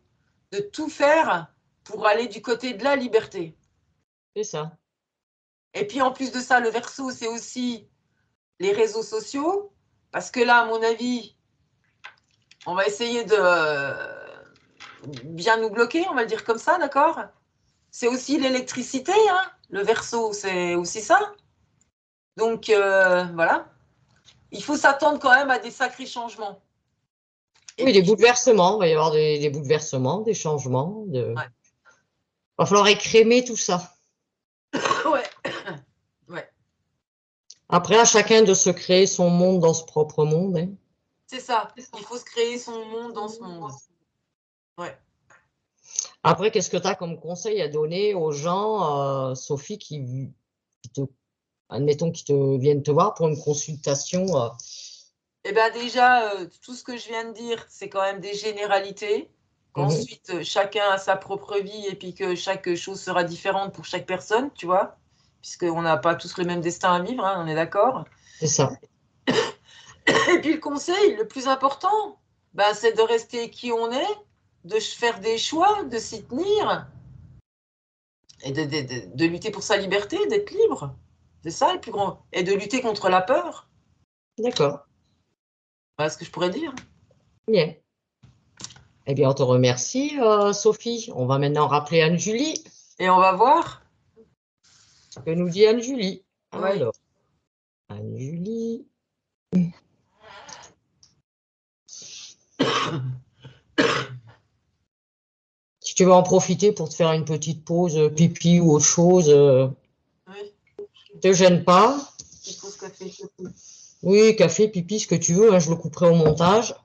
de tout faire pour aller du côté de la liberté. c'est ça. Et puis en plus de ça, le Verseau, c'est aussi les réseaux sociaux, parce que là, à mon avis, on va essayer de bien nous bloquer, on va le dire comme ça, d'accord? C'est aussi l'électricité, hein, le Verseau, c'est aussi ça. Donc voilà, il faut s'attendre quand même à des sacrés changements. Et Oui, des puis, bouleversements, il va y avoir des bouleversements, des changements. ouais. Il va falloir écrémer tout ça. Ouais. Ouais. Après, à chacun de se créer son monde dans ce propre monde. Hein. C'est ça, il faut se créer son monde dans ce monde. Ouais. Après, qu'est-ce que tu as comme conseil à donner aux gens, Sophie, admettons, qui te viennent te voir pour une consultation? Eh bien déjà, tout ce que je viens de dire, c'est quand même des généralités. Qu'ensuite, chacun a sa propre vie et puis que chaque chose sera différente pour chaque personne, tu vois, puisqu'on n'a pas tous le même destin à vivre, hein, on est d'accord. C'est ça. Et puis le conseil, le plus important, ben, c'est de rester qui on est, de faire des choix, de s'y tenir et de lutter pour sa liberté, d'être libre. C'est ça le plus grand. Et de lutter contre la peur. D'accord. Voilà ce que je pourrais dire. Bien. Eh bien, on te remercie, Sophie. On va maintenant rappeler Anne-Julie. Et on va voir. Que nous dit Anne-Julie? Oui. Alors, Anne-Julie. Si tu veux en profiter pour te faire une petite pause pipi ou autre chose, Oui. te gêne pas. Petite pause café. Oui, café, pipi, ce que tu veux, hein, je le couperai au montage.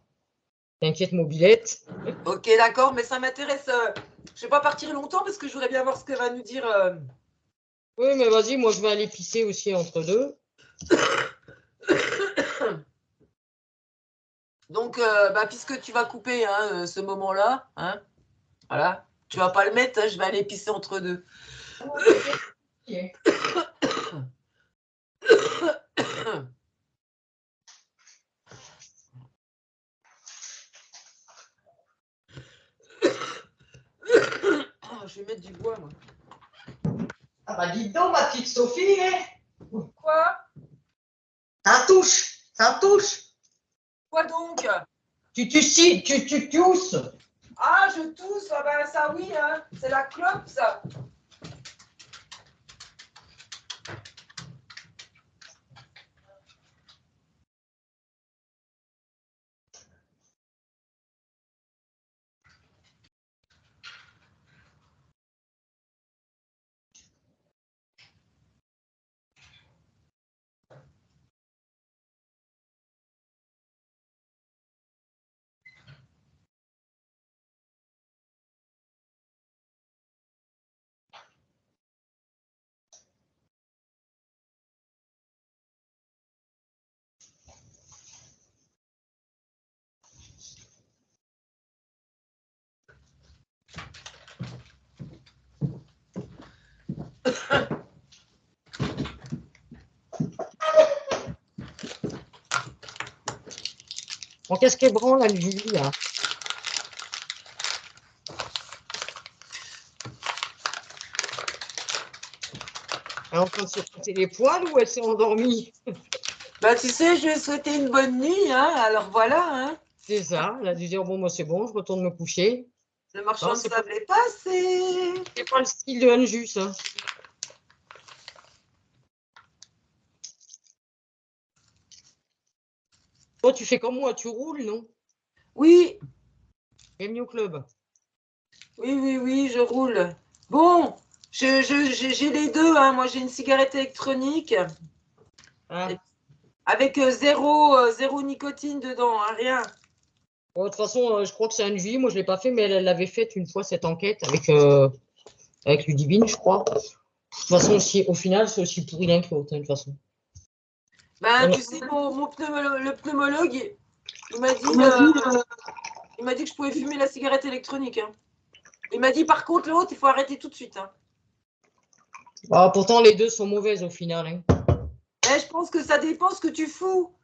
T'inquiète, mobilette. Ok, d'accord, mais ça m'intéresse. Je vais pas partir longtemps parce que je voudrais bien voir ce que va nous dire. Oui, mais vas-y, moi je vais aller pisser aussi entre deux. Donc, bah, puisque tu vas couper hein, ce moment-là, hein, voilà, tu vas pas le mettre, hein, je vais aller pisser entre deux. Je vais mettre du bois, moi. Ah bah dis donc, ma petite Sophie, hein. Quoi? Ça touche, ça touche. Quoi donc? Tu tousses. Ah, je tousse, ah ben ça oui, hein. C'est la clope, ça. Bon, qu'est-ce qu'elle branle, la Julie, là? Elle est en train de se frotter les poils ou elle s'est endormie? Bah tu sais, je lui ai souhaité une bonne nuit, hein. Alors voilà, hein. C'est ça, elle a dû dire, bon, moi c'est bon, je retourne me coucher. Le marchand Non, de c'est sable est passé. pas le style de Anju, ça. Toi, tu fais comme moi, tu roules, non? Oui, Bienvenue au club. oui, je roule. Bon, j'ai les deux, hein. Moi, j'ai une cigarette électronique Hein? avec zéro nicotine dedans, hein, rien. Bon, de toute façon, je crois que c'est Anju. Moi, je ne l'ai pas fait, mais elle l'avait faite une fois, cette enquête, avec Ludivine, je crois. De toute façon, au final, c'est aussi pourri l'un que l'autre, hein, de toute façon. Ben, tu sais, le pneumologue, il m'a dit que je pouvais fumer la cigarette électronique, hein. Il m'a dit, par contre, l'autre, il faut arrêter tout de suite, hein. Ah, pourtant, les deux sont mauvaises au final, hein. Je pense que ça dépend ce que tu fous.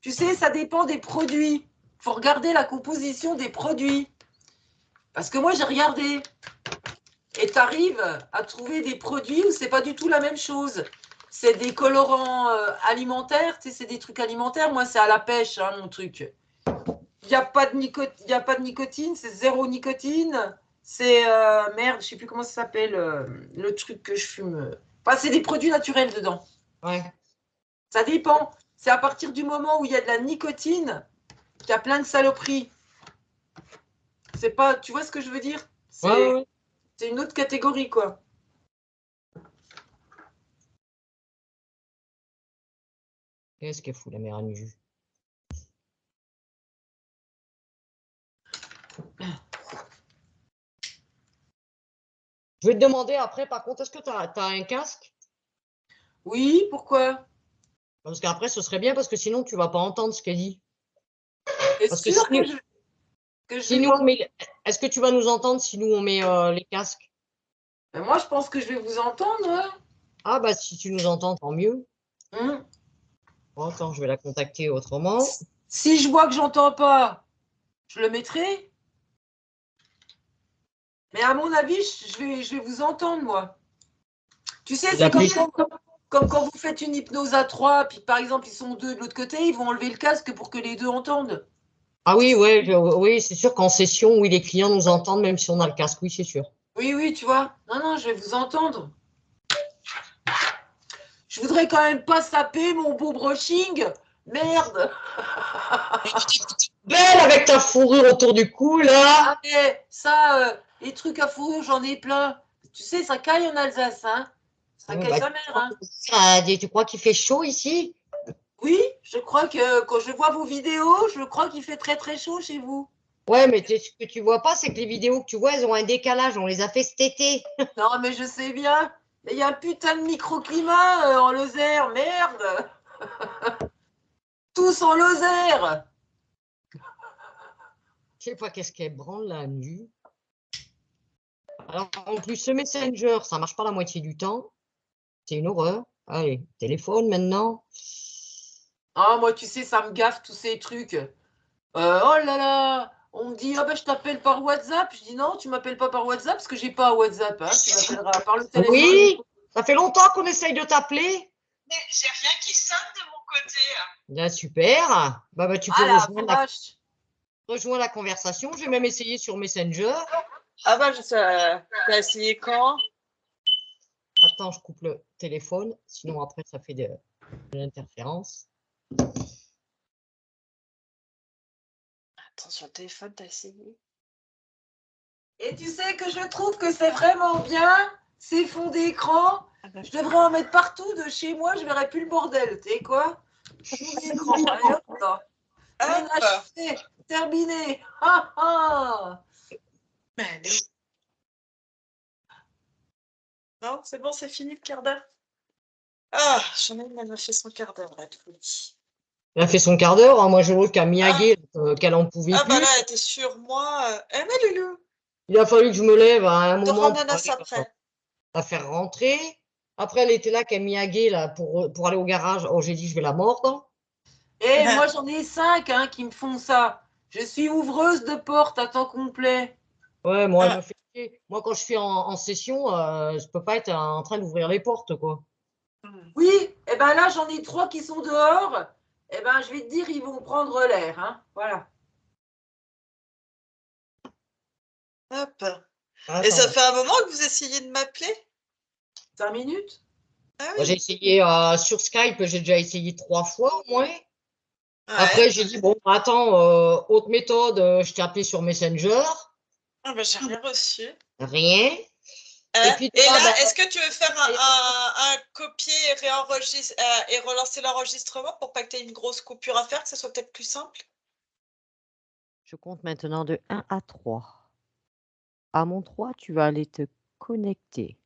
Tu sais, ça dépend des produits. Il faut regarder la composition des produits. Parce que moi, j'ai regardé. Et tu arrives à trouver des produits où c'est pas du tout la même chose. C'est des colorants alimentaires, tu sais, c'est des trucs alimentaires. Moi, c'est à la pêche, hein, mon truc. Il n'y a pas de nicotine, c'est zéro nicotine. C'est, merde, je sais plus comment ça s'appelle, le truc que je fume. Enfin, c'est des produits naturels dedans. Ouais. Ça dépend. C'est à partir du moment où il y a de la nicotine qu'il y a plein de saloperies. C'est pas, tu vois ce que je veux dire? Ouais. C'est une autre catégorie, quoi. Qu'est-ce qu'elle fout, la mère Anju? Je vais te demander après, par contre, est-ce que tu as un casque? Oui, pourquoi? Parce qu'après, ce serait bien, parce que sinon, tu ne vas pas entendre ce qu'elle dit. T'es Parce que sûr si, que je si vais nous, pas... est-ce que tu vas nous entendre si nous, on met les casques? Ben, moi, je pense que je vais vous entendre, hein. Ah, bah, si tu nous entends, tant mieux. Hum. Bon, attends, je vais la contacter autrement. Si je vois que j'entends pas, je le mettrai. Mais à mon avis, je vais vous entendre, moi. Tu sais, c'est comme quand vous faites une hypnose à trois, puis par exemple, ils sont deux de l'autre côté, ils vont enlever le casque pour que les deux entendent. Ah oui, ouais, oui, c'est sûr qu'en session, oui, les clients nous entendent, même si on a le casque, oui, c'est sûr. Oui, tu vois. Non, je vais vous entendre. Je voudrais quand même pas saper mon beau brushing. Merde. Belle avec ta fourrure autour du cou, là. Ah, mais ça, les trucs à fourrure, j'en ai plein. Tu sais, ça caille en Alsace, hein. Ça caille Bah, sa mère, hein. tu crois qu'il fait chaud ici? Oui, je crois que quand je vois vos vidéos, je crois qu'il fait très très chaud chez vous. Ouais, mais ce que tu vois pas, c'est que les vidéos que tu vois, elles ont un décalage. On les a fait cet été. Non, mais je sais bien. Mais il y a un putain de microclimat en Lozère, merde. Tous en Lozère. Je sais pas qu'est-ce qu'elle branle la nuit. Alors, en plus, ce Messenger, ça marche pas la moitié du temps. C'est une horreur. Allez, téléphone maintenant. Ah, moi, tu sais, ça me gaffe tous ces trucs. Oh là là, on me dit, ah ben je t'appelle par WhatsApp. Je dis non, tu m'appelles pas par WhatsApp parce que j'ai pas WhatsApp, hein. Tu m'appelleras par le téléphone. Oui, Ça fait longtemps qu'on essaye de t'appeler. Mais j'ai rien qui sonne de mon côté. Bien, super. Bah, tu peux Ah la rejoindre vache. la conversation. J'ai même essayé sur Messenger. Ah bah, t'as essayé quand? Attends, je coupe le téléphone. Sinon, après, ça fait de l'interférence. Attends, sur le téléphone, t'as essayé? Et tu sais que je trouve que c'est vraiment bien, ces fonds d'écran. Ah bah, Je devrais en mettre partout de chez moi, je verrais plus le bordel. Tu sais quoi? Fond d'écran, allez hop là. Ménage hop. fait, terminé. Ah ah. Mais elle est où? Non, c'est bon, c'est fini le quart d'heure. Ah, j'en ai une, elle m'a fait son quart d'heure, là, de folie. Elle a fait son quart d'heure. Hein. Moi, je vois qu'à Miyagi, qu'elle en pouvait Ah bah plus. là, elle était sur moi. Eh mais Lulu, Il a fallu que je me lève à un ton moment pour ananas aller après. la faire rentrer. Après, elle était là, qu'à Miyagi, là, pour aller au garage. Oh, j'ai dit, je vais la mordre. Et moi j'en ai 5 hein, qui me font ça. Je suis ouvreuse de porte à temps complet. Ouais, moi, elle Ah, me fait chier. Moi, quand je suis en session, je peux pas être en train d'ouvrir les portes, quoi. Oui, et ben là j'en ai 3 qui sont dehors. Et ben je vais te dire, ils vont prendre l'air. Hein. Voilà. hop. Et ça Attends. fait un moment que vous essayez de m'appeler? 5 minutes. Ah Moi, j'ai oui. essayé sur Skype, j'ai déjà essayé 3 fois au moins. Ouais. Après, j'ai dit, bon, attends, autre méthode, je t'ai appelé sur Messenger, Ah bah j'ai rien reçu. rien. Et Hein? puis Et là, là, ben, est-ce que tu veux faire un copier et réenregistrer et relancer l'enregistrement pour pas que tu aies une grosse coupure à faire, que ça soit peut-être plus simple? je compte maintenant de 1 à 3. À mon 3, tu vas aller te connecter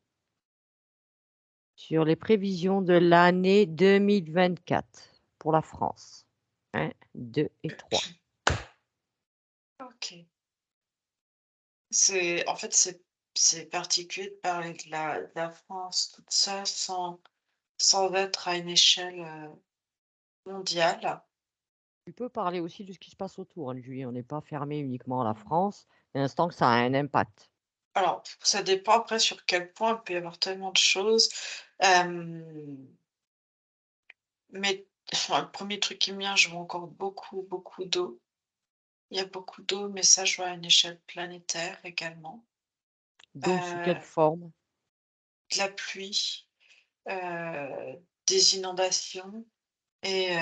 sur les prévisions de l'année 2024 pour la France. 1, 2 et 3. Ok. En fait, c'est particulier de parler de la France toute seule sans être à une échelle mondiale. Tu peux parler aussi de ce qui se passe autour, hein, Julie. On n'est pas fermé uniquement à la France, dès l'instant que ça a un impact. Alors, ça dépend après sur quel point il peut y avoir tellement de choses. Mais enfin, le premier truc qui me vient, je vois encore beaucoup d'eau. Il y a beaucoup d'eau, mais ça, je vois à une échelle planétaire également. D'eau sous Euh, quelle forme? de la pluie, des inondations et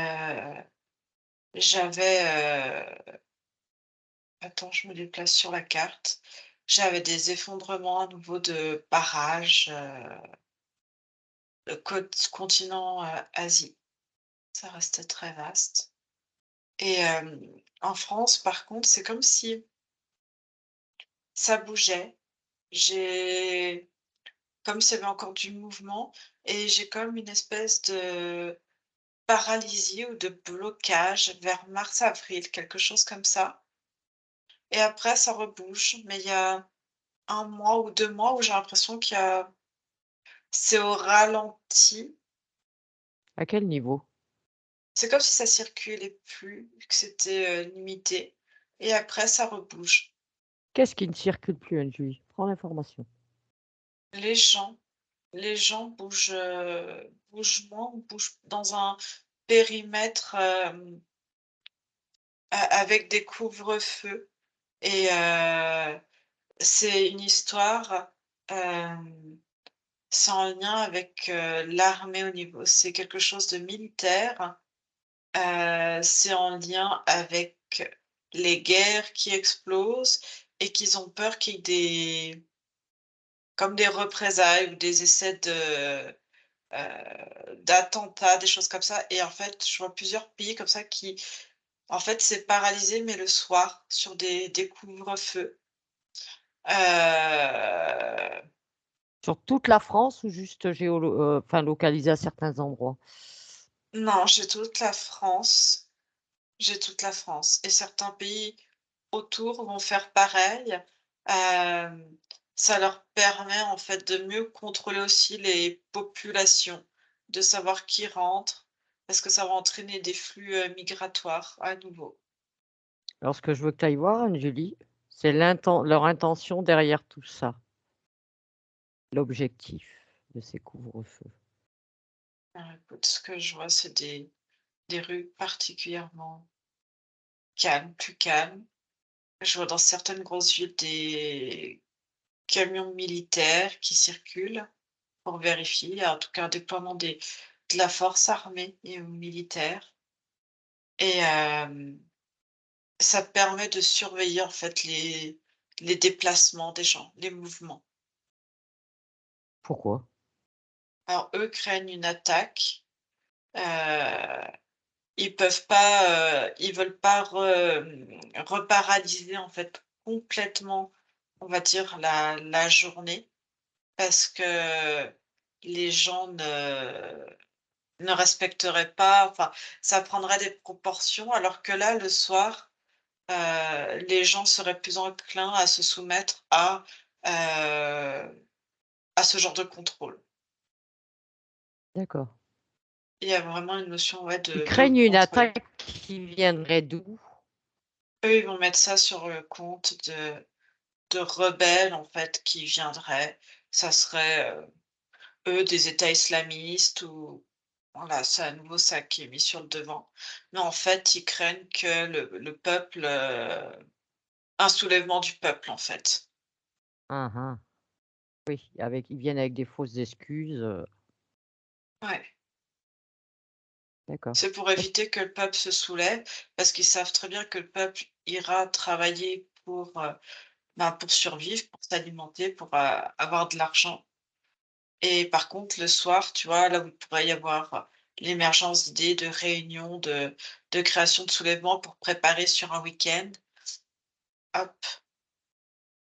j'avais, attends, je me déplace sur la carte. J'avais des effondrements à nouveau de barrages, continent, Asie. Ça restait très vaste et en France, par contre, c'est comme si ça bougeait. J'ai Comme s'il y avait encore du mouvement et j'ai comme une espèce de paralysie ou de blocage vers mars-avril, quelque chose comme ça et après ça rebouge, mais il y a 1 mois ou 2 mois où j'ai l'impression qu'il y a c'est au ralenti. À quel niveau? C'est comme si ça circulait plus, que c'était, limité et après ça rebouge. Qu'est-ce qui ne circule plus, Anne-Julie? Prends l'information. Les gens les gens bougent moins ou bougent dans un périmètre, a avec des couvre-feux et c'est une histoire, hem, c'est en lien avec, l'armée au niveau c'est quelque chose de militaire, c'est en lien avec les guerres qui explosent et qu'ils ont peur qu'il y ait des comme des représailles ou des essais d'attentats, des choses comme ça et en fait, je vois plusieurs pays comme ça qui en fait, c'est paralysé mais le soir sur des couvre-feux. Heu, Sur toute la France ou juste enfin localisé à certains endroits? non, j'ai toute la France et certains pays autour vont faire pareil. Hem, Ça leur permet en fait de mieux contrôler aussi les populations, de savoir qui rentre, parce que ça va entraîner des flux, migratoires à nouveau. Alors ce que je veux que tu ailles voir, Anne-Julie, c'est leur intention derrière tout ça, l'objectif. de ces couvre-feux? Écoute, ce que je vois, c'est des rues particulièrement calmes, plus calmes. Je vois dans certaines grosses villes des camions militaires qui circulent pour vérifier, en tout cas un déploiement de la force armée et militaire. Et ça permet de surveiller en fait les déplacements des gens, les mouvements. Pourquoi? Alors eux craignent une attaque, heu, ils peuvent pas, ils veulent pas reparalyser en fait complètement, on va dire la journée parce que les gens ne respecteraient pas, enfin, ça prendrait des proportions alors que là, le soir, les gens seraient plus enclins à se soumettre à ce genre de contrôle. D'accord. Il y a vraiment une notion, ouais, Ils de craignent une contrôle. attaque qui viendrait d'où? Eux, ils vont mettre ça sur le compte de rebelles, en fait, qui viendraient. Ça serait, eux, des États islamistes ou voilà, c'est à nouveau ça qui est mis sur le devant. Mais en fait, ils craignent que le peuple, un soulèvement du peuple, en fait. Hein, hein. Oui, ils viennent avec des fausses excuses, Ouais. d'accord. C'est pour éviter que le peuple se soulève, parce qu'ils savent très bien que le peuple ira travailler pour survivre, pour s'alimenter, pour, avoir de l'argent et par contre, le soir, tu vois, là où il pourrait y avoir, l'émergence d'idées, de réunions, de création de soulèvements pour préparer sur un week-end, hop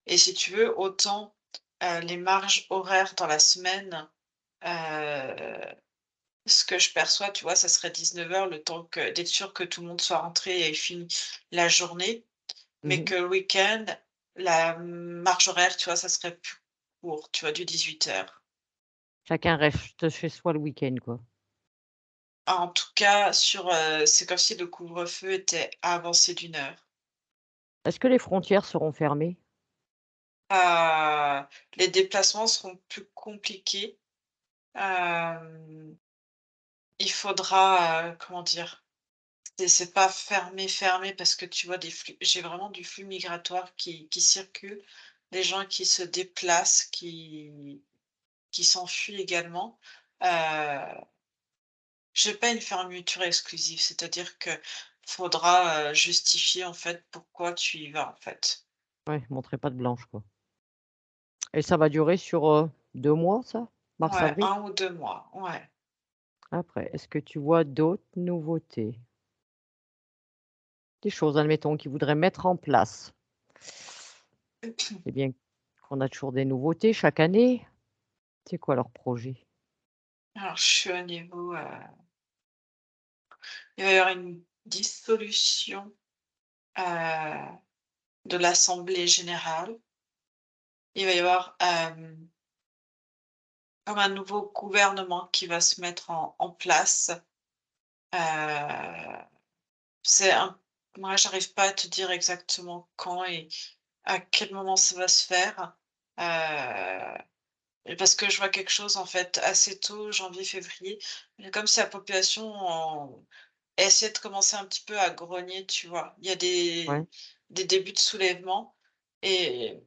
et si tu veux, autant, les marges horaires dans la semaine, heu, ce que je perçois, tu vois, ça serait 19 heures, le temps que d'être sûr que tout le monde soit rentré et ait fini la journée. Mais Mmh. que le week-end, la marge horaire, tu vois, ça serait plus court, tu vois, du 18 heures. Chacun reste chez soi le week-end, quoi. En tout cas, c'est comme si le couvre-feu était avancé d'1 heure. Est-ce que les frontières seront fermées? Les déplacements seront plus compliqués. Hem, il faudra, comment dire? C'est pas fermé, fermé parce que tu vois des flux j'ai vraiment du flux migratoire qui circule, des gens qui se déplacent, qui s'enfuient également. Heu J'ai pas une fermeture exclusive, c'est-à-dire que faudra, justifier, en fait, pourquoi tu y vas, en fait. Ouais, montrer patte blanche, quoi. Et ça va durer sur, 2 mois ça? Ouais, Mars-avril? 1 ou 2 mois, ouais. Après, est-ce que tu vois d'autres nouveautés? Des choses, admettons, qu'ils voudraient mettre en place? Eh bien, qu'on a toujours des nouveautés chaque année. C'est quoi leur projet? Alors je suis au niveau, il va y avoir une dissolution, heu, de l'assemblée générale. Il va y avoir, comme un nouveau gouvernement qui va se mettre en place. Heu, c'est un Moi, j'arrive pas à te dire exactement quand et à quel moment ça va se faire? Et parce que je vois quelque chose, en fait, assez tôt, janvier, février, mais comme si la population essayait de commencer un petit peu à grogner, tu vois? Il y a Ouais, des débuts de soulèvement et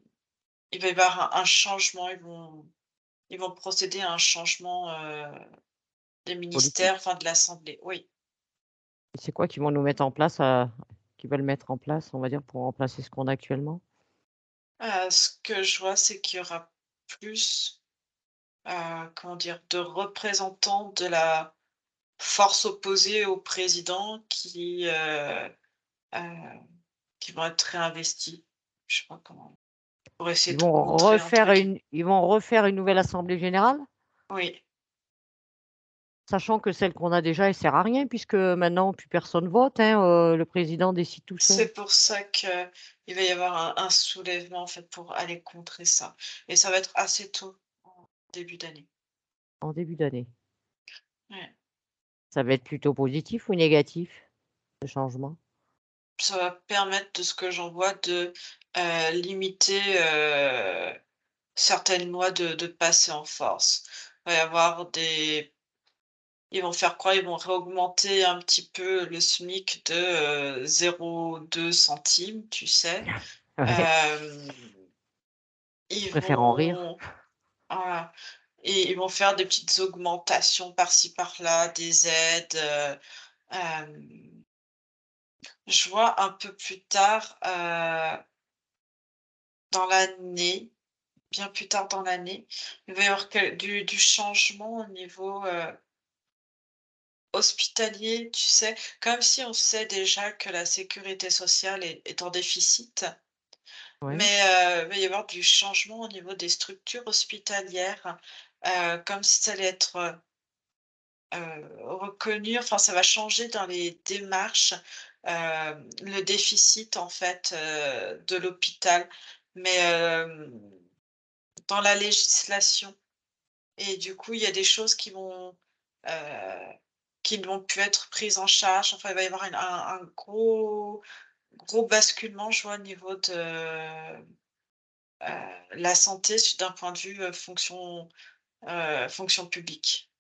il va y avoir un changement. Ils vont procéder à un changement, des ministères, politique. enfin de l'assemblée, oui. Et c'est quoi qu'ils vont nous mettre en place, qu'ils veulent mettre en place, on va dire, pour remplacer ce qu'on a actuellement? Ce que je vois, c'est qu'il y aura plus, comment dire? De représentants de la force opposée au président heu, qui vont être réinvestis. Je sais pas comment pour essayer de contrer un truc. Ils vont refaire une nouvelle assemblée générale? Oui, Sachant que celle qu'on a déjà, elle sert à rien puisque maintenant plus personne vote, hein, le président décide tout seul, c'est pour ça qu'il va y avoir un soulèvement, en fait, pour aller contrer ça et ça va être assez tôt, en début d'année. en début d'année. Ouais. Ça va être plutôt positif ou négatif, ce changement? Ça va permettre, de ce que j'en vois, de, limiter, certaines lois de passer en force. va y avoir ils vont faire quoi? Ils vont réaugmenter un petit peu le SMIC de 0,2 centimes, tu sais. Ouais, Hem, je ils préfère en rire. vont Voilà, et ils vont faire des petites augmentations par-ci par-là, des aides, hem, je vois un peu plus tard, dans l'année, bien plus tard dans l'année, il va y avoir du changement au niveau, hospitalier, tu sais? Comme si on sait déjà que la sécurité sociale est en déficit, Ouais, mais, il va y avoir du changement au niveau des structures hospitalières, comme si ça allait être, reconnu, enfin ça va changer dans les démarches, le déficit en fait, de l'hôpital, mais, dans la législation, et du coup, il y a des choses qui ne vont plus être prises en charge. Enfin, il va y avoir un gros basculement, je vois, au niveau de, la santé d'un point de vue, fonction publique.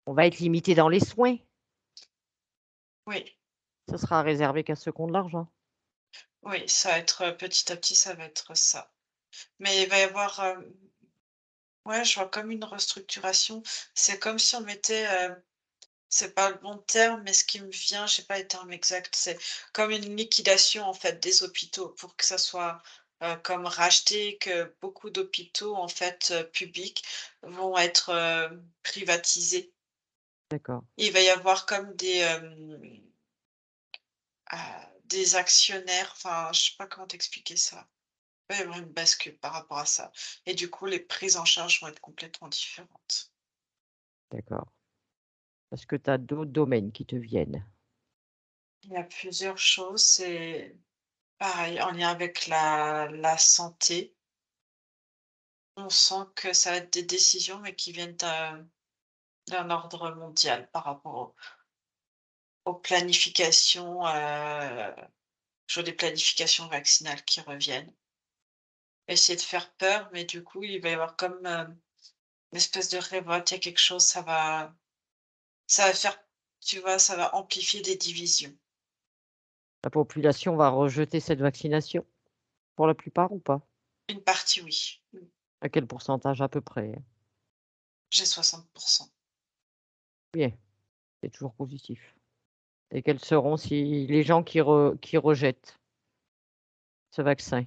on va être limité dans les soins. Oui, Ce sera réservé qu'à ceux qui ont de l'argent. oui, ça va être, petit à petit, ça va être ça. Mais il va y avoir, ouais, je vois comme une restructuration. C'est comme si on mettait, c'est pas le bon terme, mais ce qui me vient, j'ai pas les termes exacts, c'est comme une liquidation, en fait, des hôpitaux pour que ça soit, comme racheté, que beaucoup d'hôpitaux, en fait, publics vont être, privatisés. D'accord. Il va y avoir comme des actionnaires, enfin, je sais pas comment t'expliquer ça. Il va y avoir une bascule par rapport à ça, et du coup, les prises en charge vont être complètement différentes. D'accord. Parce que tu as d'autres domaines qui te viennent. Il y a plusieurs choses, c'est pareil en lien avec la santé. On sent que ça va être des décisions, mais qui viennent d'un ordre mondial par rapport aux planifications, je vois des planifications vaccinales qui reviennent. Essayer de faire peur, mais du coup, il va y avoir comme, une espèce de révolte, il y a quelque chose, ça va faire, tu vois, ça va amplifier des divisions. La population va rejeter cette vaccination? Pour la plupart ou pas? Une partie, oui. À quel pourcentage à peu près? J'ai 60%. Bien, c'est toujours positif. Et quels seront si les gens qui rejettent ce vaccin?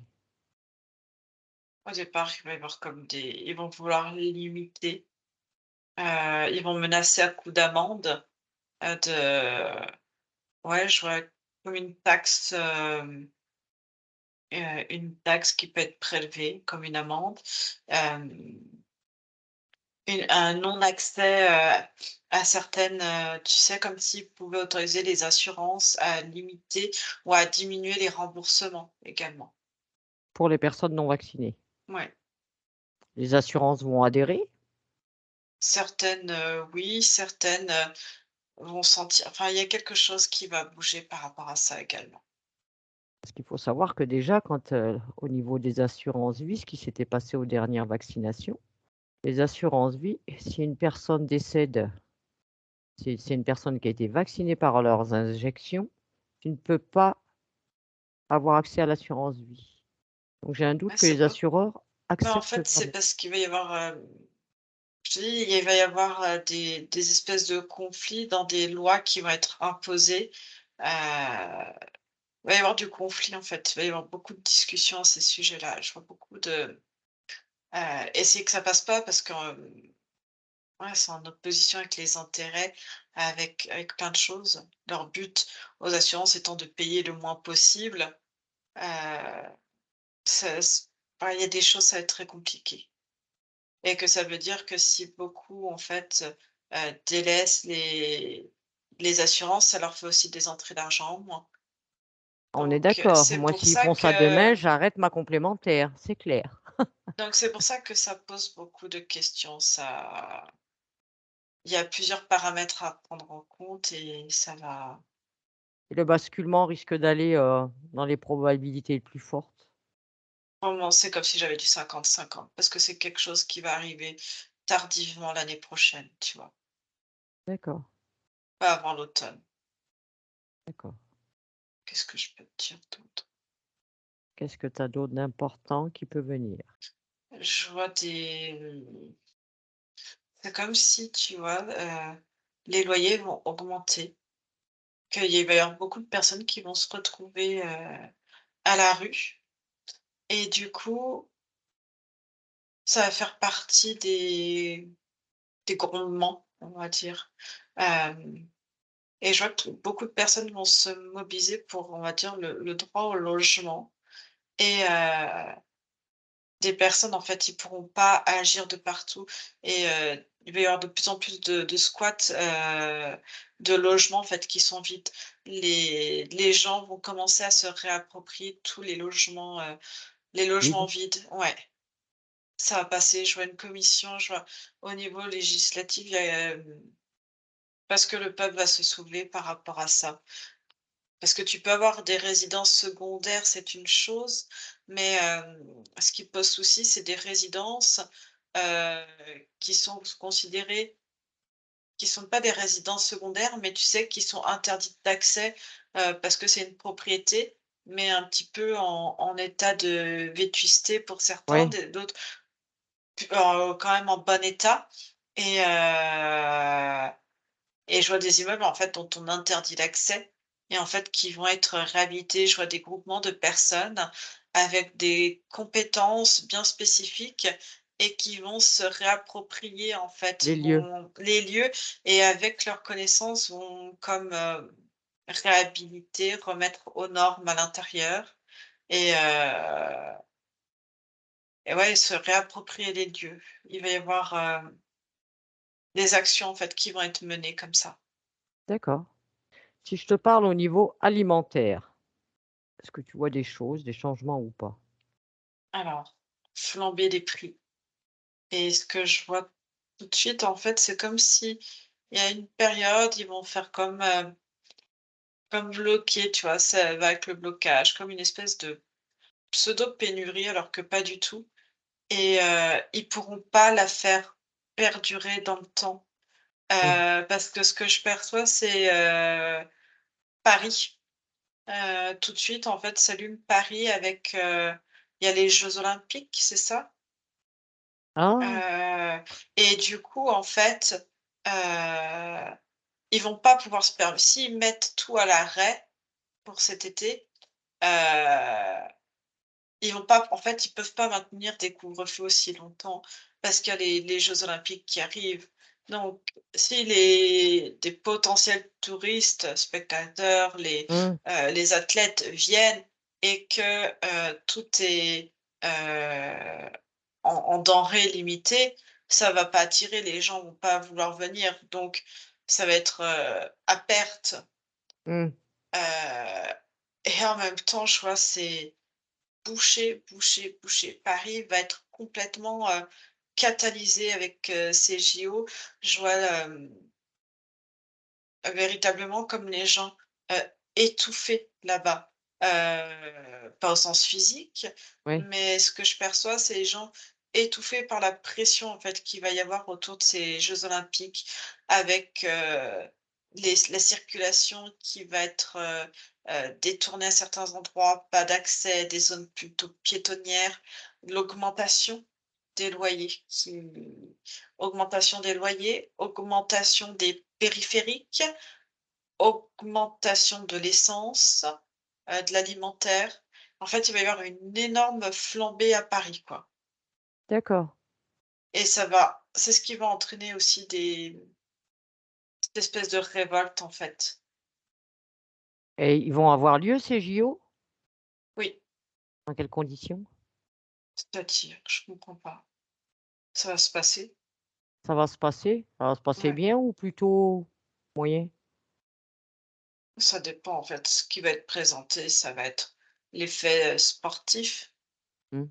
Au départ, il va y avoir comme ils vont vouloir les limiter, ils vont menacer à coups d'amende, de ouais, je vois comme une taxe qui peut être prélevée comme une amende, hem, un non-accès, à certaines, tu sais, comme s'ils pouvaient autoriser les assurances à limiter ou à diminuer les remboursements également. Pour les personnes non vaccinées? Ouais, Les assurances vont adhérer? certaines, oui, certaines, vont sentir, enfin, il y a quelque chose qui va bouger par rapport à ça également. Parce qu'il faut savoir que déjà quand, au niveau des assurances vie, ce qui s'était passé aux dernières vaccinations, les assurances vie, si une personne décède, si c'est une personne qui a été vaccinée par leurs injections, tu ne peux pas avoir accès à l'assurance vie. Donc j'ai un doute Ouais, que c'est les pas assureurs mais en acceptent fait, c'est vraiment. parce qu'il va y avoir, je te dis, il va y avoir, des espèces de conflits dans des lois qui vont être imposées. Il va y avoir du conflit, en fait. Il va y avoir beaucoup de discussions à ces sujets-là. Je vois beaucoup de, essayer que ça passe pas parce que, ouais, c'est en opposition avec les intérêts, avec plein de choses. Leur but aux assurances étant de payer le moins possible. Heu, ça s ouais, il y a des choses, ça va être très compliqué, et que ça veut dire que si beaucoup, en fait, délaissent les assurances, ça leur fait aussi des entrées d'argent en moins. On est Donc d'accord. Moi, s'ils font ça demain, j'arrête ma complémentaire, c'est clair. c'est pour ça que ça pose beaucoup de questions. Il y a plusieurs paramètres à prendre en compte, et ça va Et le basculement risque d'aller, dans les probabilités les plus fortes. vraiment, c'est comme si j'avais du 50-50 parce que c'est quelque chose qui va arriver tardivement l'année prochaine, tu vois? D'accord, Pas avant l'automne. d'accord. Qu'est-ce que je peux te dire d'autre? Qu'est-ce que tu as d'autre d'important qui peut venir? Je vois c'est comme si, tu vois, les loyers vont augmenter, qu'il va y avoir beaucoup de personnes qui vont se retrouver, à la rue et du coup, ça va faire partie des grondements, on va dire. Hem Et je vois que beaucoup de personnes vont se mobiliser pour, on va dire, le droit au logement et des personnes, en fait, ils pourront pas agir de partout et il va y avoir de plus en plus de squats, de logements, en fait, qui sont vides. Les gens vont commencer à se réapproprier tous les logements Vide? vides. Ouais, ça va passer. Je vois une commission, je vois au niveau législatif, il y a, parce que le peuple va se soulever par rapport à ça. Parce que tu peux avoir des résidences secondaires, c'est une chose, mais ce qui pose souci, c'est des résidences, heu, qui sont considérées qui sont pas des résidences secondaires, mais tu sais, qui sont interdites d'accès, parce que c'est une propriété, mais un petit peu en état de vétusté pour certains, Ouais, des d'autres quand même en bon état et je vois des immeubles, en fait, dont on interdit l'accès et en fait, qui vont être réhabilités. Je vois des groupements de personnes avec des compétences bien spécifiques et qui vont se réapproprier, en fait, les lieux. vont les lieux et avec leurs connaissances vont comme, réhabiliter, remettre aux normes à l'intérieur et ouais, se réapproprier les lieux. Il va y avoir, des actions, en fait, qui vont être menées comme ça. D'accord. Si je te parle au niveau alimentaire, est-ce que tu vois des choses, des changements ou pas? Alors, flamber les prix et ce que je vois tout de suite, en fait, c'est comme si il y a une période, ils vont faire comme bloquer, tu vois? Ça va avec le blocage, comme une espèce de pseudo-pénurie alors que pas du tout et ils pourront pas la faire perdurer dans le temps, Mmh. parce que ce que je perçois, c'est, Paris. Tout de suite, en fait, s'allume Paris avec, il y a les jeux olympiques, c'est ça? Ah! Heu et du coup, en fait, heu, ils vont pas pouvoir se permettre s'ils mettent tout à l'arrêt pour cet été, heu, ils vont pas en fait, ils peuvent pas maintenir des couvre-feux aussi longtemps parce qu'il y a les jeux olympiques qui arrivent. Donc si des potentiels touristes, spectateurs, Mmh. les athlètes viennent et que, tout est, heu en denrées limitées, ça va pas attirer, les gens vont pas vouloir venir, donc ça va être, à perte, Mmh. heu et en même temps, je vois, c'est bouché, bouché, bouché. Paris va être complètement, catalysé avec, ces JO. Je vois, véritablement comme les gens, heu, étouffés là-bas. Pas au sens physique, Oui. mais ce que je perçois, c'est les gens étouffés par la pression, en fait, qu'il va y avoir autour de ces jeux olympiques avec, la circulation qui va être, détournée à certains endroits, pas d'accès, des zones plutôt piétonnières, l'augmentation des loyers augmentation des périphériques, augmentation de l'essence, de l'alimentaire. En fait, il va y avoir une énorme flambée à Paris, quoi D'accord et c'est ce qui va entraîner aussi des cette espèce de révolte, en fait. et ils vont avoir lieu ces JO? Oui, Dans quelles conditions? c'est-à-dire? Je comprends pas. Ça va se passer? Ça va se passer Ouais, bien ou plutôt moyen? ça dépend, en fait. Ce qui va être présenté, ça va être l'effet, sportif. Mmh.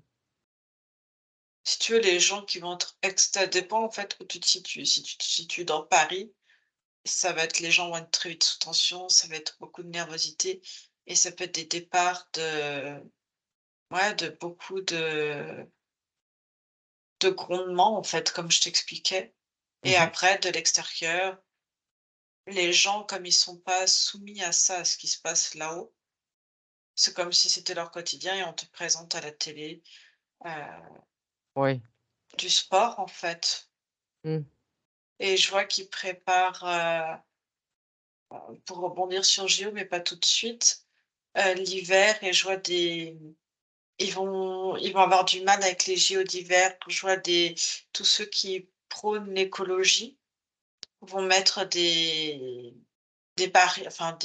Si tu veux, les gens qui vont être ça dépend, en fait, où tu te situes. Si tu te situes dans Paris, ça va être les gens vont être très vite sous tension, ça va être beaucoup de nervosité et ça peut être des départs de ouais, de beaucoup de grondement, en fait, comme je t'expliquais. Et après, de l'extérieur, les gens, comme ils sont pas soumis à ça, à ce qui se passe là-haut, c'est comme si c'était leur quotidien et on te présente à la télé Oui. du sport, en fait. Mmh. Et je vois qu'ils préparent, pour rebondir sur JO, mais pas tout de suite, l'hiver et je vois ils vont avoir du mal avec les JO d'hiver. Je vois tous ceux qui prônent l'écologie vont mettre des barrières, enfin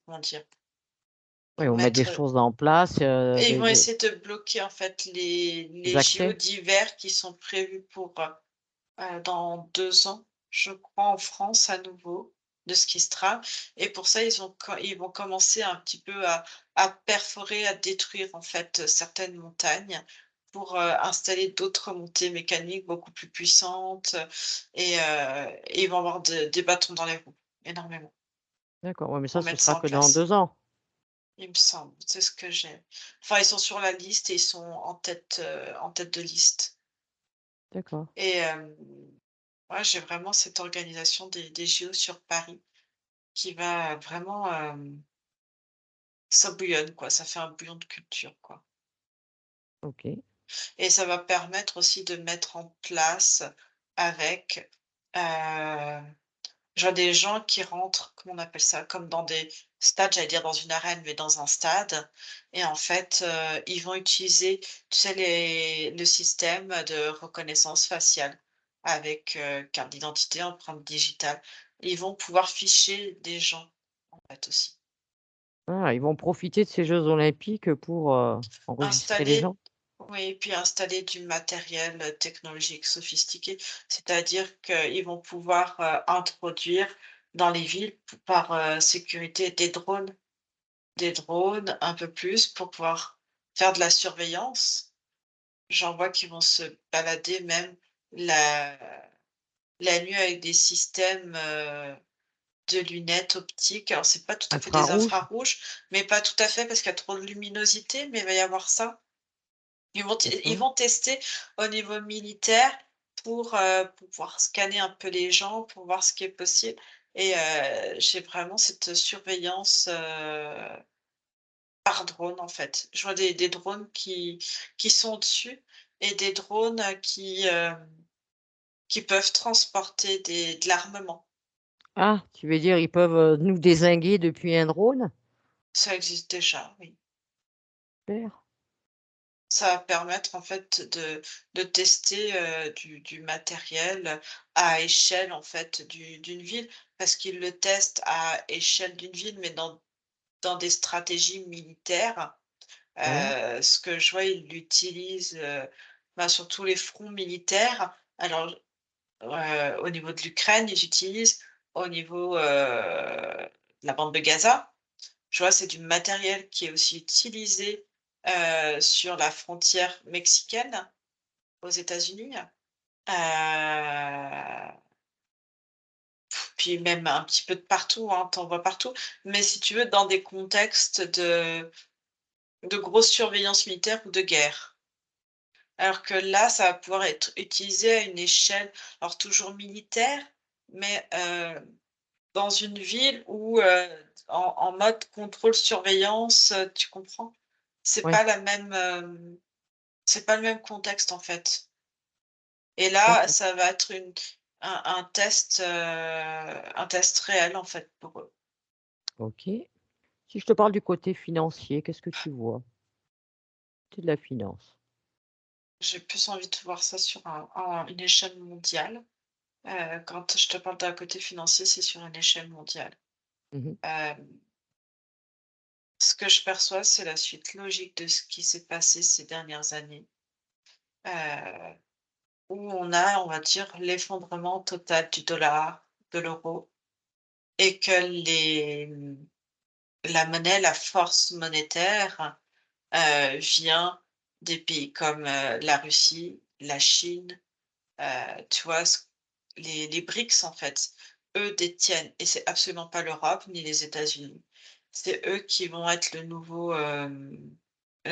comment dire? Oui, Vont on met des mettre choses en place, et ils vont des essayer de bloquer, en fait, des les JO accès? d'hiver qui sont prévus pour, dans 2 ans, je crois, en France à nouveau, de ce qui se trame et pour ça, ils vont commencer un petit peu à perforer, à détruire, en fait, certaines montagnes pour, installer d'autres montées mécaniques beaucoup plus puissantes, et ils vont avoir des bâtons dans les roues, énormément, D'accord, ouais, mais pour ça, ce mettre sera ça en que dans place. 2 ans? Il me semble, c'est ce que j'ai enfin, ils sont sur la liste et ils sont en tête de liste D'accord. et ouais, j'ai vraiment cette organisation des JO sur Paris qui va vraiment, ça bouillonne quoi, ça fait un bouillon de culture quoi OK. et ça va permettre aussi de mettre en place avec, heu, je vois des gens qui rentrent, comment on appelle ça? Comme dans des stades, j'allais dire dans une arène, mais dans un stade et en fait, ils vont utiliser, tu sais le système de reconnaissance faciale avec, carte d'identité, empreinte digitale. Ils vont pouvoir ficher des gens, en fait aussi. Ah, ils vont profiter de ces jeux olympiques pour, enregistrer les Installer gens? oui, puis installer du matériel, technologique sophistiqué. C'est-à-dire qu'ils vont pouvoir, introduire dans les villes par, sécurité des drones un peu plus pour pouvoir faire de la surveillance. J'en vois qui vont se balader même la la nuit avec des systèmes, de lunettes optiques. Alors c'est pas tout à fait des Infrarouges? infrarouges, mais pas tout à fait parce qu'il y a trop de luminosité, mais il va y avoir ça. Ils D'accord. vont tester au niveau militaire pour pouvoir scanner un peu les gens, pour voir ce qui est possible et j'ai vraiment cette surveillance, par drone, en fait. Je vois des drones qui sont au-dessus et des drones, qui peuvent transporter de l'armement. Ah, tu veux dire, ils peuvent, nous dézinguer depuis un drone? Ça existe déjà, oui. Super. Ça va permettre en fait de tester, du matériel à échelle en fait d'une ville, parce qu'ils le testent à échelle d'une ville, mais dans des stratégies militaires. Ouais. Ce que je vois, ils l'utilisent, bah, sur tous les fronts militaires. Alors, au niveau de l'Ukraine, ils utilisent au niveau, de la bande de Gaza. Je vois, c'est du matériel qui est aussi utilisé, sur la frontière mexicaine aux États-Unis. Puis même un petit peu de partout, hein, tu en vois partout. Mais si tu veux, dans des contextes de grosse surveillance militaire ou de guerre. Alors que là, ça va pouvoir être utilisé à une échelle, alors toujours militaire, mais dans une ville où, en mode contrôle surveillance, tu comprends? C'est Ouais, pas la même, c'est pas le même contexte, en fait et là, d'accord. ça va être un test réel, en fait, pour eux. OK. Si je te parle du côté financier, qu'est-ce que tu vois? C'est de la finance. J'ai plus envie de voir ça sur une échelle mondiale. Quand je te parle d'un côté financier, c'est sur une échelle mondiale. Mmh. Hem, Ce que je perçois, c'est la suite logique de ce qui s'est passé ces dernières années, heu, où on a, on va dire, l'effondrement total du dollar, de l'euro et que la monnaie, la force monétaire, vient des pays comme, la Russie, la Chine, tu vois? Les BRICS, en fait, eux détiennent et c'est absolument pas l'Europe ni les États-Unis. C'est eux qui vont être la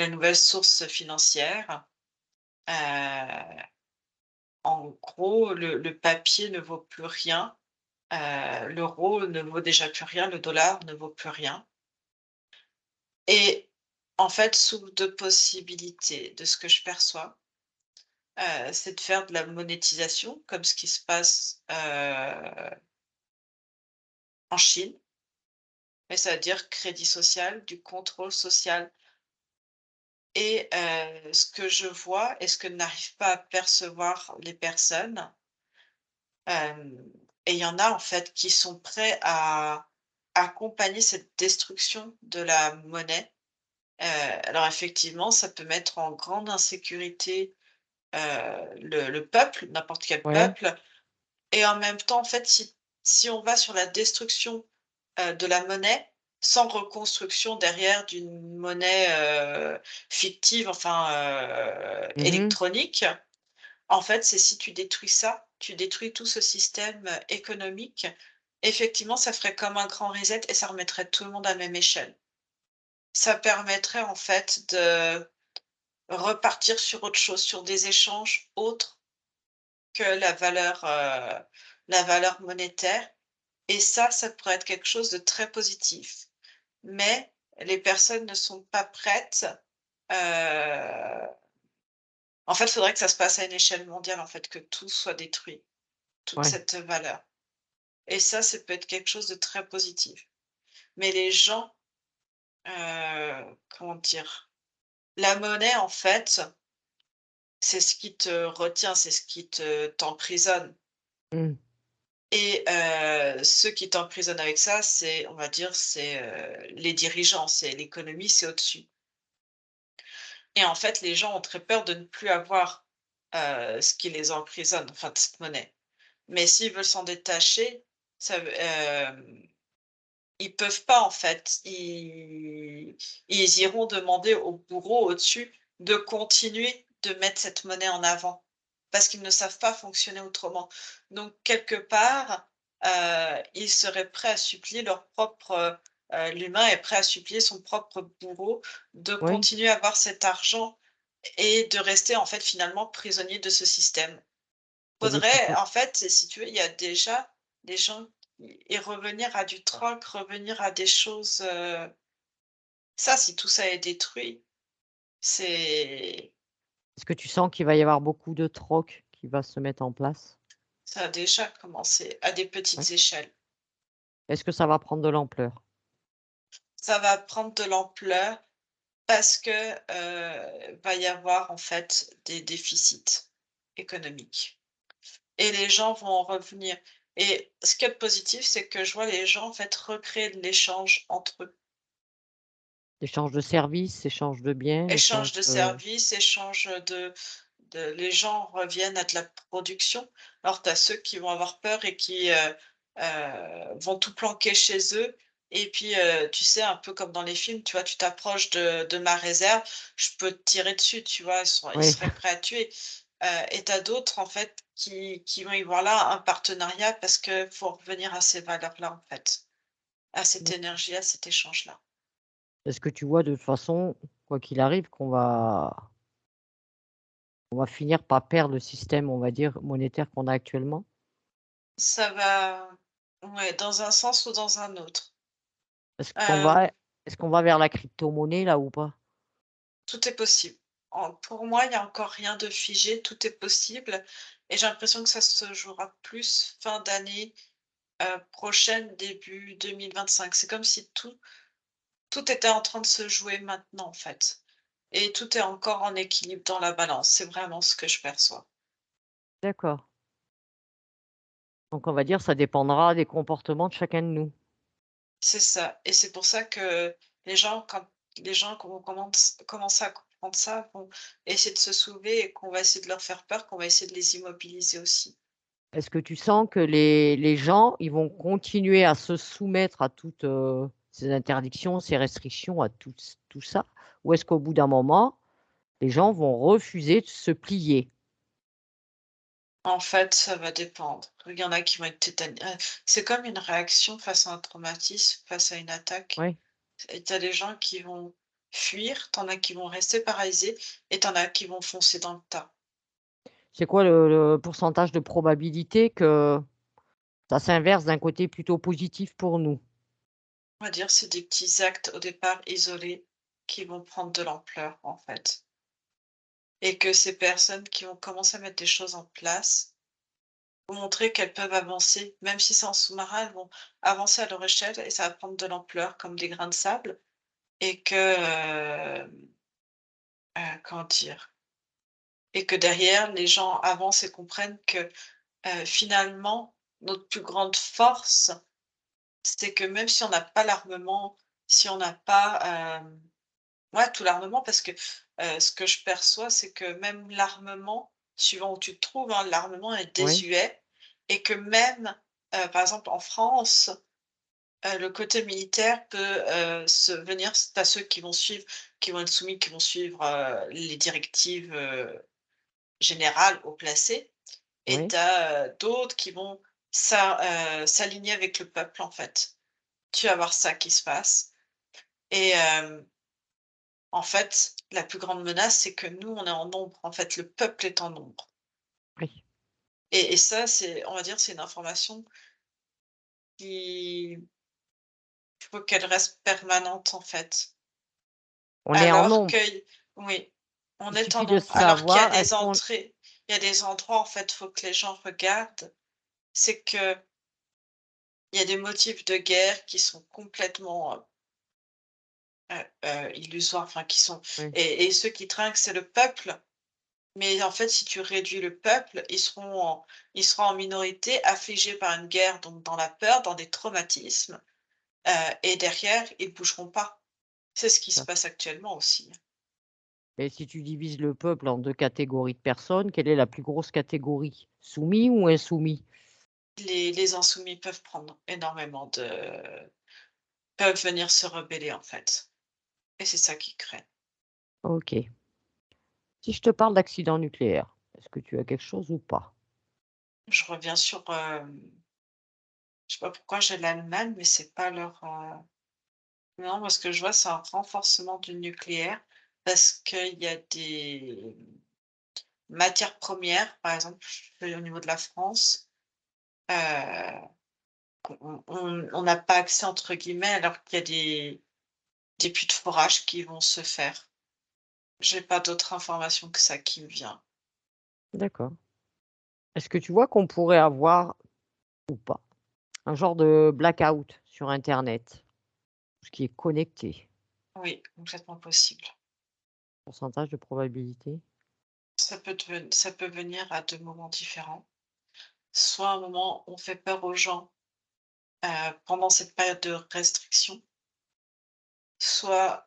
nouvelle source financière, heu en gros, le papier ne vaut plus rien. L'euro ne vaut déjà plus rien, le dollar ne vaut plus rien. Et en fait, sous deux possibilités, de ce que je perçois, c'est de faire de la monétisation, comme ce qui se passe en Chine, mais ça veut dire crédit social, du contrôle social. Et ce que je vois et ce que n'arrivent pas à percevoir les personnes, et il y en a en fait qui sont prêts à accompagner cette destruction de la monnaie. Alors effectivement, ça peut mettre en grande insécurité, le peuple, n'importe quel Ouais. peuple, et en même temps, en fait, si on va sur la destruction, de la monnaie, sans reconstruction derrière d'une monnaie, fictive, enfin, Mmh. électronique, en fait, c'est si tu détruis ça, tu détruis tout ce système, économique. Effectivement, ça ferait comme un grand reset et ça remettrait tout le monde à la même échelle. Ça permettrait en fait de repartir sur autre chose, sur des échanges autres que la valeur monétaire, et ça pourrait être quelque chose de très positif. Mais les personnes ne sont pas prêtes, heu, en fait, il faudrait que ça se passe à une échelle mondiale, en fait, que tout soit détruit, toute Ouais. cette valeur, et ça peut être quelque chose de très positif. Mais les gens, comment dire? La monnaie, en fait, c'est ce qui te retient, c'est ce qui t'emprisonne, Mmh. et ceux qui t'emprisonnent avec ça, c'est, on va dire, c'est, les dirigeants, c'est l'économie, c'est au-dessus, et en fait, les gens ont très peur de ne plus avoir, ce qui les emprisonne, enfin, de cette monnaie. Mais s'ils veulent s'en détacher, ça veut ils peuvent pas, en fait. Ils iront demander au bourreau au-dessus de continuer de mettre cette monnaie en avant, parce qu'ils ne savent pas fonctionner autrement. Donc quelque part, ils seraient prêts à supplier leur propre, l'humain est prêt à supplier son propre bourreau de Oui. continuer à avoir cet argent et de rester, en fait, finalement prisonnier de ce système. Il y a des Faudrait, psycho en fait, si tu veux, il y a déjà des gens et revenir à du troc, revenir à des choses, ça, si tout ça est détruit, c'est est-ce que tu sens qu'il va y avoir beaucoup de troc qui va se mettre en place? ça a déjà commencé à des Ouais. petites échelles. Est-ce que ça va prendre de l'ampleur? Ça va prendre de l'ampleur parce que, va y avoir, en fait, des déficits économiques et les gens vont revenir, et ce qui est positif, c'est que je vois les gens, en fait, recréer de l'échange entre eux. Échange de services, échange de biens, Échange échange de de services, échange de les gens reviennent à de la production. Alors tu as ceux qui vont avoir peur et qui, vont tout planquer chez eux, et puis, tu sais, un peu comme dans les films, tu vois? Tu t'approches de ma réserve, je peux te tirer dessus, tu vois? Ils oui. seraient prêts à tuer, et tu as d'autres, en fait, qui vont y voir là un partenariat parce qu'il faut revenir à ces valeurs-là, en fait, à cette énergie, à cet échange-là. Est-ce que tu vois de toute façon, quoi qu'il arrive, qu'on va finir par perdre le système, on va dire, monétaire qu'on a actuellement? Ça va, ouais, dans un sens ou dans un autre. Est-ce qu'on Hem, va est-ce qu'on va vers la crypto-monnaie là ou pas? Tout est possible. Pour moi, il y a encore rien de figé, tout est possible, et j'ai l'impression que ça se jouera plus fin d'année, prochaine, début 2025. C'est comme si tout était en train de se jouer maintenant, en fait, et tout est encore en équilibre dans la balance. C'est vraiment ce que je perçois. D'accord. Donc on va dire ça dépendra des comportements de chacun de nous. C'est ça, et c'est pour ça que quand les gens vont commencer à comprendre ça, vont essayer de se soulever, et qu'on va essayer de leur faire peur, qu'on va essayer de les immobiliser aussi. Est-ce que tu sens que les gens, ils vont continuer à se soumettre à toutes, ces interdictions, ces restrictions, à tout ça? Ou est-ce qu'au bout d'un moment, les gens vont refuser de se plier? En fait, ça va dépendre. Il y en a qui vont être c'est comme une réaction face à un traumatisme, face à une attaque, Oui. et tu as des gens qui vont fuir, tu en as qui vont rester paralysés, et tu en as qui vont foncer dans le tas. C'est quoi le pourcentage de probabilité que ça s'inverse d'un côté plutôt positif pour nous? On va dire c'est des petits actes au départ isolés qui vont prendre de l'ampleur en fait. Et que ces personnes qui vont commencer à mettre des choses en place vont montrer qu'elles peuvent avancer, même si c'est en sous-marin, elles vont avancer à leur échelle et ça va prendre de l'ampleur comme des grains de sable et que, comment dire? Et que derrière les gens avancent et comprennent que, finalement, notre plus grande force, c'est que même si on n'a pas l'armement, si on n'a pas, ouais, tout l'armement parce que, ce que je perçois, c'est que même l'armement, suivant où tu te trouves, hein, l'armement est Oui, désuet et que même, par exemple en France, le côté militaire peut, se venir tu ceux qui vont suivre, qui vont être soumis, qui vont suivre, les directives, générales haut placées et oui, tu as, d'autres qui vont s'aligner avec le peuple, en fait. Tu vas voir ça qui se passe et en fait, la plus grande menace, c'est que nous, on est en nombre. En fait, le peuple est en nombre oui. et ça, c'est on va dire, c'est une information qui il faut qu'elle reste permanente, en fait. On est en Alors nombre. que oui, on Il est en suffit de nombre. Alors qu'il y a savoir, des entrées, il y a des endroits, en fait, faut que les gens regardent, c'est qu'il y a des motifs de guerre qui sont complètement, illusoires, enfin qui sont oui, et ceux qui trinquent, c'est le peuple. Mais en fait, si tu réduis le peuple, ils seront en minorité, affligés par une guerre, donc dans la peur, dans des traumatismes, et derrière, ils bougeront pas. C'est ce qui se ça. passe actuellement aussi. Mais si tu divises le peuple en 2 catégories de personnes, quelle est la plus grosse catégorie? Soumis ou insoumis? Les insoumis peuvent venir se rebeller, en fait et c'est ça qui crée. OK. Si je te parle d'accident nucléaire, est-ce que tu as quelque chose ou pas? Je reviens sur, je sais pas pourquoi j'ai l'Allemagne, mais c'est pas leur, non, moi, ce que je vois, c'est un renforcement du nucléaire parce qu'il y a des matières premières, par exemple, au niveau de la France, heu, on n'a pas «accès» entre guillemets alors qu'il y a des puits de forage qui vont se faire. J'ai pas d'autres informations que ça qui me vient. D'accord. Est-ce que tu vois qu'on pourrait avoir ou pas, un genre de blackout sur internet? Tout ce qui est connecté, Oui, complètement possible. pourcentage de probabilité? Ça peut venir à 2 moments différents. Soit un moment, on fait peur aux gens, pendant cette période de restriction, soit,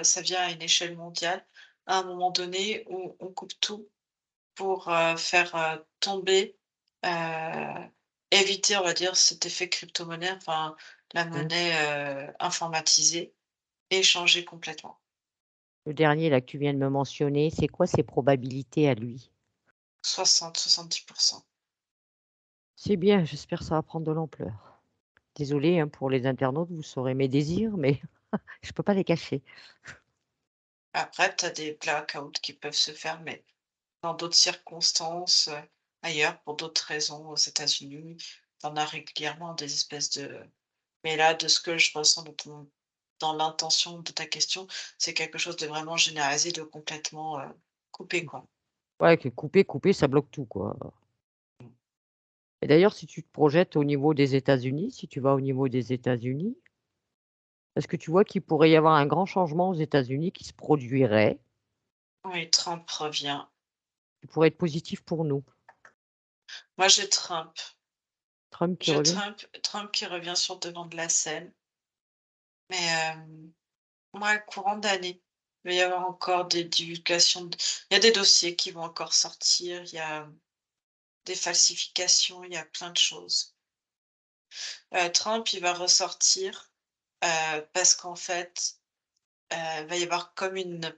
ça vient à une échelle mondiale, à un moment donné où on coupe tout pour, faire, tomber, éviter, on va dire, cet effet crypto-monnaie, enfin, la Mmh. monnaie, informatisée et changer complètement. Le dernier là que tu viens de me mentionner, c'est quoi ses probabilités à lui? 60-70. C'est bien, j'espère que ça va prendre de l'ampleur. Désolée, hein, pour les internautes, vous saurez mes désirs, mais je peux pas les cacher. Après, tu as des blackouts qui peuvent se faire, mais dans d'autres circonstances, ailleurs, pour d'autres raisons, aux États-Unis, tu en as régulièrement des espèces de mais là, de ce que je ressens dans l'intention de ta question, c'est quelque chose de vraiment généralisé, de complètement, coupé, quoi. Ouais, que couper, ça bloque tout, quoi. Et d'ailleurs, si tu te projettes au niveau des États-Unis, si tu vas au niveau des États-Unis, est-ce que tu vois qu'il pourrait y avoir un grand changement aux États-Unis qui se produirait, Oui, Trump revient. qui pourrait être positif pour nous? Moi, j'ai Trump. Trump qui J'ai revient? Trump qui revient sur le devant de la scène, mais moi, courant d'année, il va y avoir encore des divulgations il y a des dossiers qui vont encore sortir, il y a des falsifications, il y a plein de choses. Trump, il va ressortir, parce qu'en fait, il va y avoir comme une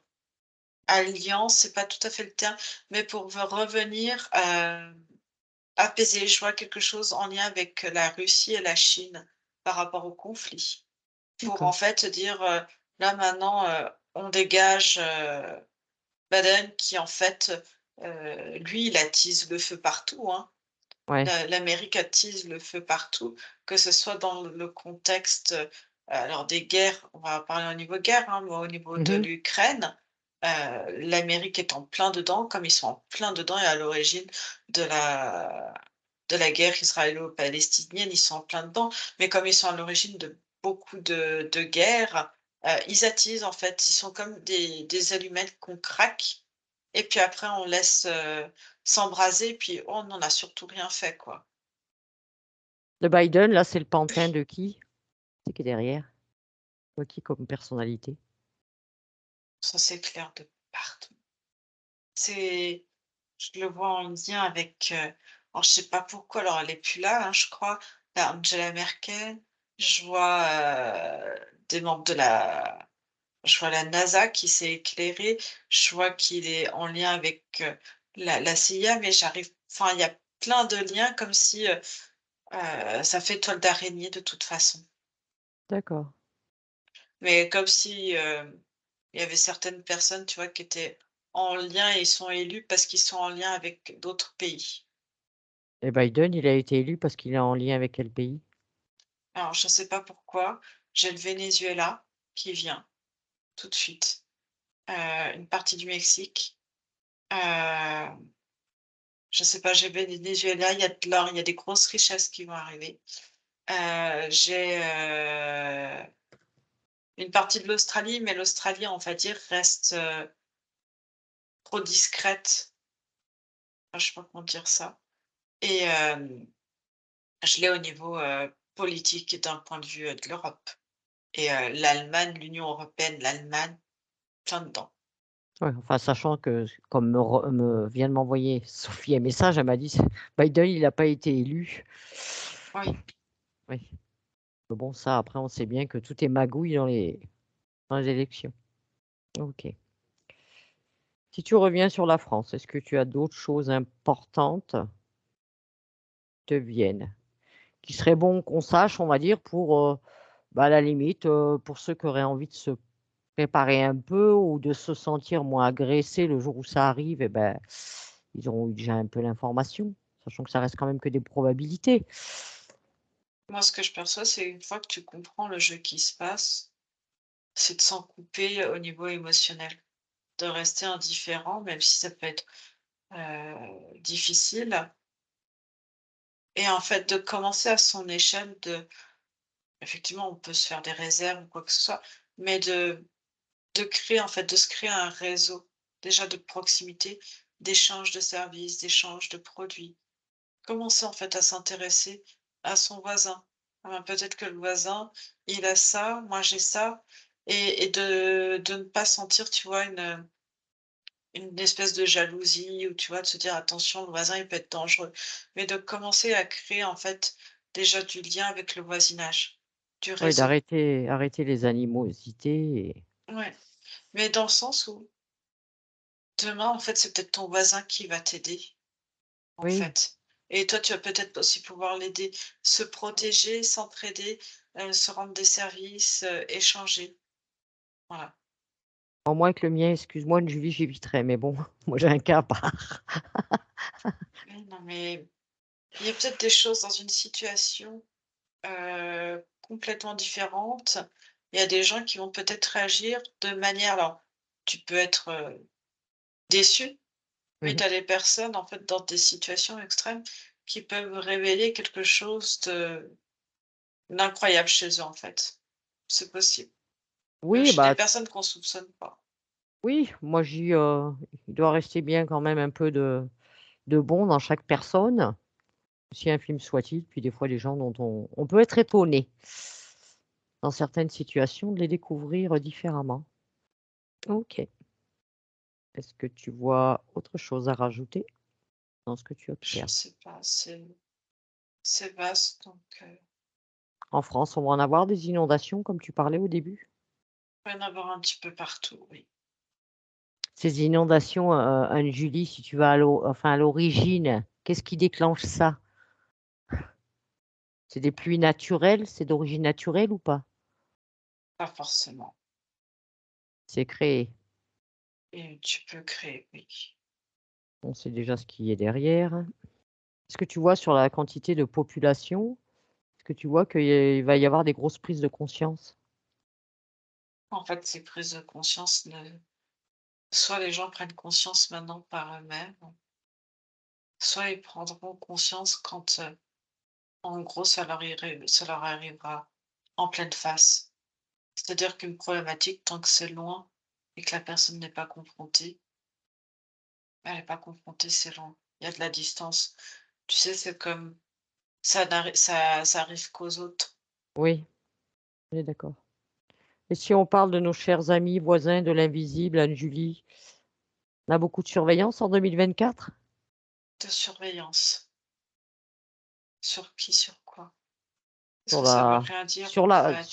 alliance, c'est pas tout à fait le terme, mais pour revenir, apaiser. Je vois quelque chose en lien avec la Russie et la Chine par rapport au conflit. Pour en D'accord. fait dire, là maintenant, on dégage, Biden qui en fait, lui, il attise le feu partout, hein. Ouais. L'Amérique attise le feu partout, que ce soit dans le contexte, alors des guerres, on va parler au niveau guerre, hein, mais au niveau de Mmh. l'Ukraine, l'Amérique est en plein dedans, comme ils sont en plein dedans et à l'origine de la guerre israélo-palestinienne, ils sont en plein dedans, mais comme ils sont à l'origine de beaucoup de guerres, ils attisent en fait, ils sont comme des allumettes qu'on craque et puis après on laisse, s'embraser, puis on n'en a surtout rien fait, quoi. Le Biden, là, c'est le pantin de qui? C'est qui est derrière? Qui comme personnalité? Ça s'éclaire de partout. C'est Je le vois en lien avec, alors je sais pas pourquoi, alors elle est plus là, hein, je crois, la Angela Merkel. Je vois, des membres de la je vois la NASA qui s'est éclairée. Je vois qu'il est en lien avec, la CIA, mais il y a plein de liens comme si, ça fait toile d'araignée de toute façon. D'accord. Mais comme si, il y avait certaines personnes, tu vois, qui étaient en lien et ils sont élus parce qu'ils sont en lien avec d'autres pays. Et Biden, il a été élu parce qu'il est en lien avec quel pays? Alors je ne sais pas pourquoi, j'ai le Venezuela qui vient tout de suite, une partie du Mexique, heu, je sais pas, j'ai Venezuela, il y a de l'or, il y a des grosses richesses qui vont arriver. J'ai, une partie de l'Australie, mais l'Australie, on va dire, reste, trop discrète. Enfin, je sais pas comment dire ça et je l'ai au niveau, politique d'un point de vue, de l'Europe et l'Allemagne, l'Union européenne, l'Allemagne, plein dedans. Ouais, enfin, sachant que comme me vient de m'envoyer Sophie un message, elle m'a dit: «Biden, il n'a pas été élu». Oui, Oui, mais bon, ça, après, on sait bien que tout est magouille dans les élections. OK. Si tu reviens sur la France, est-ce que tu as d'autres choses importantes qui te viennent, qui serait bon qu'on sache, on va dire, pour, bah, à la limite, pour ceux qui auraient envie de se préparer un peu ou de se sentir moins agressés le jour où ça arrive et ben, ils auront eu déjà un peu l'information, sachant que ça reste quand même que des probabilités. moi ce que je perçois, c'est une fois que tu comprends le jeu qui se passe, c'est de s'en couper au niveau émotionnel, de rester indifférent, même si ça peut être, difficile et en fait de commencer à son échelle effectivement on peut se faire des réserves ou quoi que ce soit, mais de créer en fait, de se créer un réseau, déjà de proximité, d'échange de services, d'échange de produits. Commencer en fait à s'intéresser à son voisin. Ah ben, peut-être que le voisin, il a ça, moi j'ai ça et de ne pas sentir, tu vois, une espèce de jalousie ou tu vois, de se dire: «Attention, le voisin, il peut être dangereux». Mais de commencer à créer en fait déjà du lien avec le voisinage, du Oui, réseau. d'arrêter les animosités et Ouais, mais dans le sens où demain, en fait, c'est peut-être ton voisin qui va t'aider, en oui. fait. Et toi, tu vas peut-être aussi pouvoir l'aider, se protéger, s'entraider, se rendre des services, échanger. Voilà. Bon, moi avec le mien, excuse-moi, Julie, j'éviterais, mais bon, moi j'ai un cas à part. Oui, non, mais il y a peut-être des choses dans une situation, complètement différente. Il y a des gens qui vont peut-être réagir de manière alors, tu peux être, déçu, mais Mmh. tu as des personnes, en fait, dans des situations extrêmes qui peuvent révéler quelque chose d'incroyable chez eux, en fait. C'est possible. Oui, Chez des bah, personnes qu'on soupçonne pas. oui, moi il doit rester bien quand même un peu de bon dans chaque personne, aussi infime soit-il, puis des fois les gens dont on peut être étonné, dans certaines situations, de les découvrir différemment. OK. Est-ce que tu vois autre chose à rajouter dans ce que tu Je observes? sais pas, c'est vaste donc En France, on va en avoir des inondations comme tu parlais au début? il peut y en avoir un petit peu partout, oui. Ces inondations, Anne-Julie, si tu vas à l'origine, qu'est-ce qui déclenche ça? C'est des pluies naturelles? C'est d'origine naturelle ou pas? Pas forcément. C'est créé. Et tu peux créer, oui. On sait déjà ce qui est derrière. Est-ce que tu vois sur la quantité de population, est-ce que tu vois qu'il va y avoir des grosses prises de conscience? En fait, ces prises de conscience, soit les gens prennent conscience maintenant par eux-mêmes, soit ils prendront conscience quand, en gros, ça leur arrivera en pleine face. C'est-à-dire qu'une problématique, tant que c'est loin et que la personne n'est pas confrontée, elle n'est pas confrontée, c'est loin. Il y a de la distance. Tu sais, c'est comme ça arrive qu'aux autres. Oui, on est d'accord. Et si on parle de nos chers amis voisins de l'invisible, Anne-Julie, on a beaucoup de surveillance en 2024? De surveillance. Sur qui, sur quoi? Est-ce Sur que ça veut la rien dire, sur en la fait?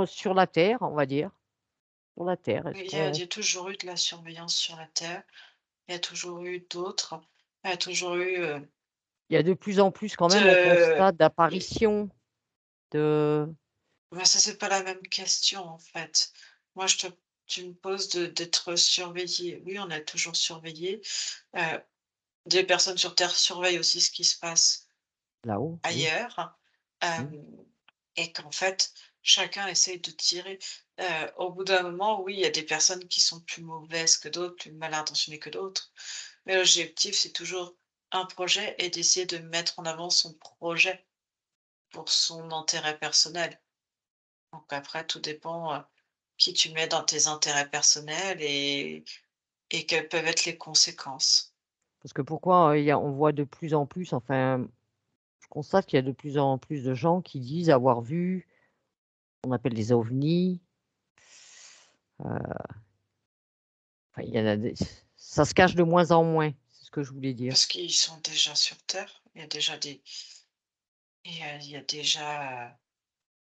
sur la terre, on va dire. Sur la terre, est-ce Il qu'on y a toujours eu de la surveillance sur la terre. Il y a toujours eu d'autres. Il y a toujours eu, il y a de plus en plus quand même, on de constate d'apparitions, de mais ça, c'est pas la même question, en fait. Moi, tu me poses d'être surveillé. Oui, on est toujours surveillé. Heu, des personnes sur terre surveillent aussi ce qui se passe là-haut, oui. ailleurs, Mmh. et qu'en fait, chacun essaye de tirer. Au bout d'un moment, oui, il y a des personnes qui sont plus mauvaises que d'autres, plus mal intentionnées que d'autres, mais l'objectif, c'est toujours un projet et d'essayer de mettre en avant son projet pour son intérêt personnel. Donc après, tout dépend, qui tu mets dans tes intérêts personnels et quelles peuvent être les conséquences. Parce que pourquoi, on voit de plus en plus, enfin, je constate qu'il y a de plus en plus de gens qui disent avoir vu, on appelle des ovnis, heu, enfin, il y en a des ça se cache de moins en moins, c'est ce que je voulais dire. Parce qu'ils sont déjà sur terre. Il y a déjà des il y a déjà,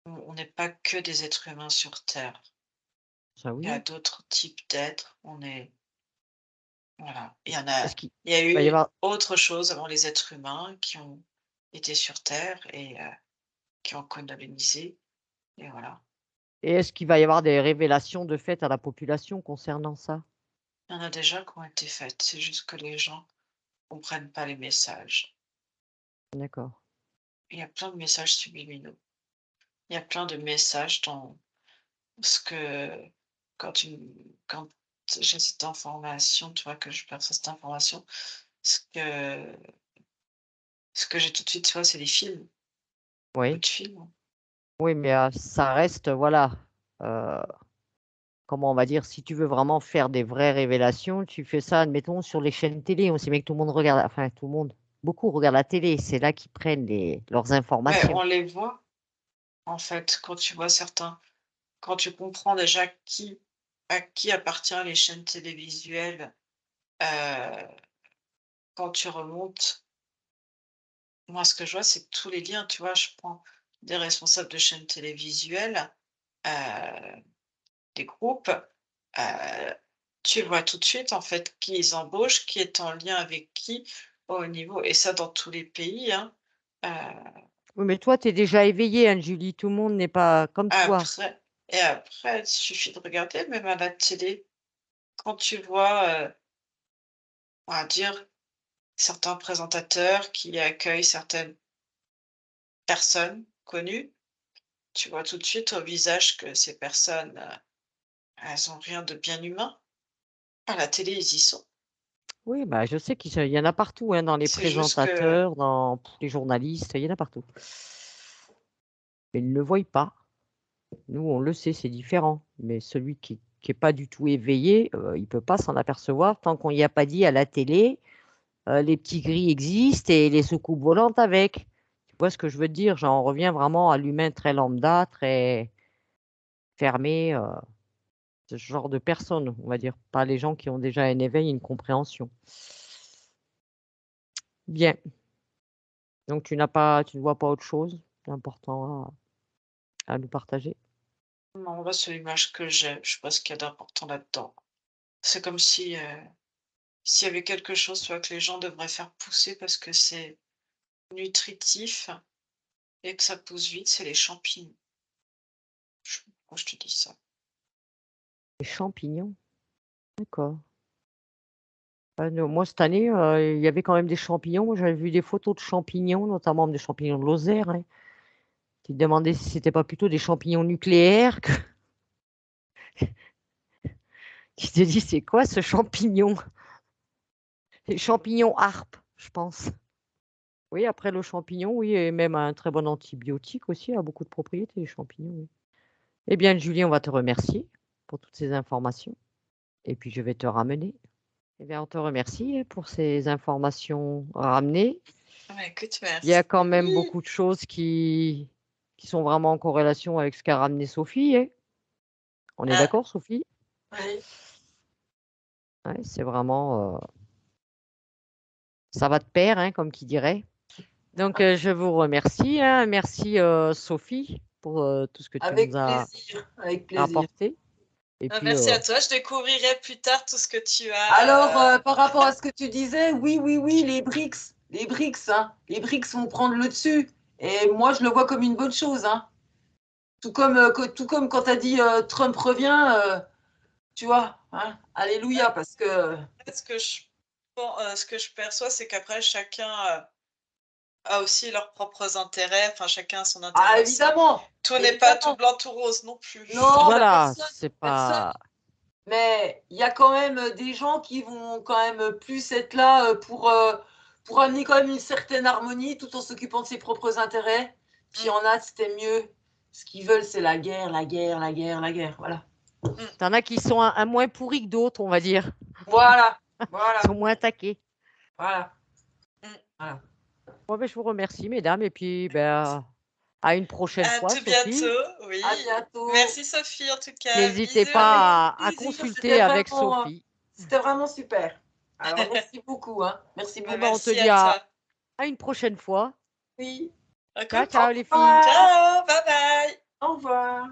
on n'est pas que des êtres humains sur terre. Ça Il y a oui. d'autres types d'êtres. On est voilà. Est-ce qu'il Il y a va y eu avoir autre chose avant les êtres humains qui ont été sur terre et qui ont colonisé et voilà. et est-ce qu'il va y avoir des révélations de fait à la population concernant ça? Il y en a déjà qui ont été faites, c'est juste que les gens comprennent pas les messages. D'accord. Il y a plein de messages subliminaux. Il y a plein de messages dans ce que quand tu quand j'ai cette information, tu vois, que je perçois cette information, ce que ce que j'ai tout de suite, tu vois, c'est des films, beaucoup Oui. de films. Oui, mais ça reste, voilà, heu, comment on va dire? Si tu veux vraiment faire des vraies révélations, tu fais ça, admettons, sur les chaînes télé. On sait bien que tout le monde regarde, enfin tout le monde, beaucoup regardent la télé, c'est là qu'ils prennent leurs Mais informations. on les voit, en fait, quand tu comprends déjà à qui appartient les chaînes télévisuelles, heu, quand tu remontes, moi, ce que je vois, c'est tous les liens, tu vois? Je prends des responsables de chaînes télévisuelles, heu, des groupes, heu, tu vois tout de suite, en fait, qui ils embauchent, qui est en lien avec qui, au niveau et ça dans tous les pays, hein. Heu, Oui, mais toi, tu es déjà éveillée, Anne-Julie, tout le monde n'est pas comme toi. après, il suffit de regarder même à la télé, quand tu vois, on va dire, certains présentateurs qui accueillent certaines personnes connues, tu vois tout de suite au visage que ces personnes, elles ont rien de bien humain. À la télé, ils y sont. Oui, bah, je sais il y en a partout, hein, dans les C'est juste que présentateurs, dans les journalistes, il y en a partout. Mais ils ne le voient pas. Nous, on le sait, c'est différent. Mais celui qui est pas du tout éveillé, il peut pas s'en apercevoir tant qu'on y a pas dit à la télé, les petits gris existent et les soucoupes volantes avec. Tu vois ce que je veux dire? J'en reviens vraiment à l'humain très lambda, très fermé, ce genre de personnes, on va dire, pas les gens qui ont déjà un éveil, une compréhension. Bien, donc tu ne vois pas autre chose d'important à nous partager? non, là, c'est l'image que j'ai. Je sais pas ce qu'il y a d'important là-dedans. C'est comme si, s'il y avait quelque chose, tu vois, que les gens devraient faire pousser parce que c'est nutritif et que ça pousse vite, c'est les champignons. Je sais pas pourquoi je te dis ça. Les champignons? D'accord. Moi, cette année, il y avait quand même des champignons. Moi, j'avais vu des photos de champignons, notamment des champignons de Lozère, hein. Tu te demandais si c'était pas plutôt des champignons nucléaires. Tu te dis, c'est quoi ce champignon? Les champignons harpe, je pense. Oui, après le champignon, oui, et même un très bon antibiotique aussi, a beaucoup de propriétés, les champignons. Oui. Eh bien, Julie, on va te remercier pour toutes ces informations. Et puis, je vais te ramener. Eh bien, on te remercie pour ces informations ramenées. Écoute, Il y a merci. quand même beaucoup de choses qui sont vraiment en corrélation avec ce qu'a ramené Sophie, hein. On est d'accord, Sophie? Oui. Ouais, c'est vraiment... ça va de pair, hein, comme qui dirait. Donc, je vous remercie, hein. Merci, Sophie, pour tout ce que tu Avec nous as plaisir, avec plaisir. apporté. Et puis, Merci à toi. Je découvrirai plus tard tout ce que tu as. Alors, par rapport à ce que tu disais, oui, les BRICS, hein, les BRICS vont prendre le dessus. Et moi, je le vois comme une bonne chose, hein. Tout comme quand tu as dit Trump revient, tu vois, hein, alléluia, parce que... Ce que je perçois, c'est qu'après, chacun a aussi leurs propres intérêts. Enfin, chacun a son intérêt. Ah, évidemment. Tout n'est pas tout blanc, tout rose non plus. Non, voilà, personne, c'est pas... mais il y a quand même des gens qui vont quand même plus être là pour amener quand même une certaine harmonie tout en s'occupant de ses propres intérêts. Puis il y en a, c'était mieux. Ce qu'ils veulent, c'est la guerre, la guerre, la guerre, la guerre. Voilà. T'en as qui sont un moins pourris que d'autres, on va dire. Voilà. Ils sont moins attaqués. Voilà. Bon, ben, je vous remercie, mesdames, et puis ben, à une prochaine fois, tout Sophie. bientôt, oui. À bientôt. Merci Sophie, en tout cas. N'hésitez Bisous. pas à Plaisir, consulter c'était avec vraiment, Sophie. C'était vraiment super. Alors, merci beaucoup. Hein. Merci beaucoup. Ben, on te Merci dit à toi. à une prochaine fois. Oui. Ciao, D'accord. ciao les filles. revoir. Ciao, bye bye. Au revoir.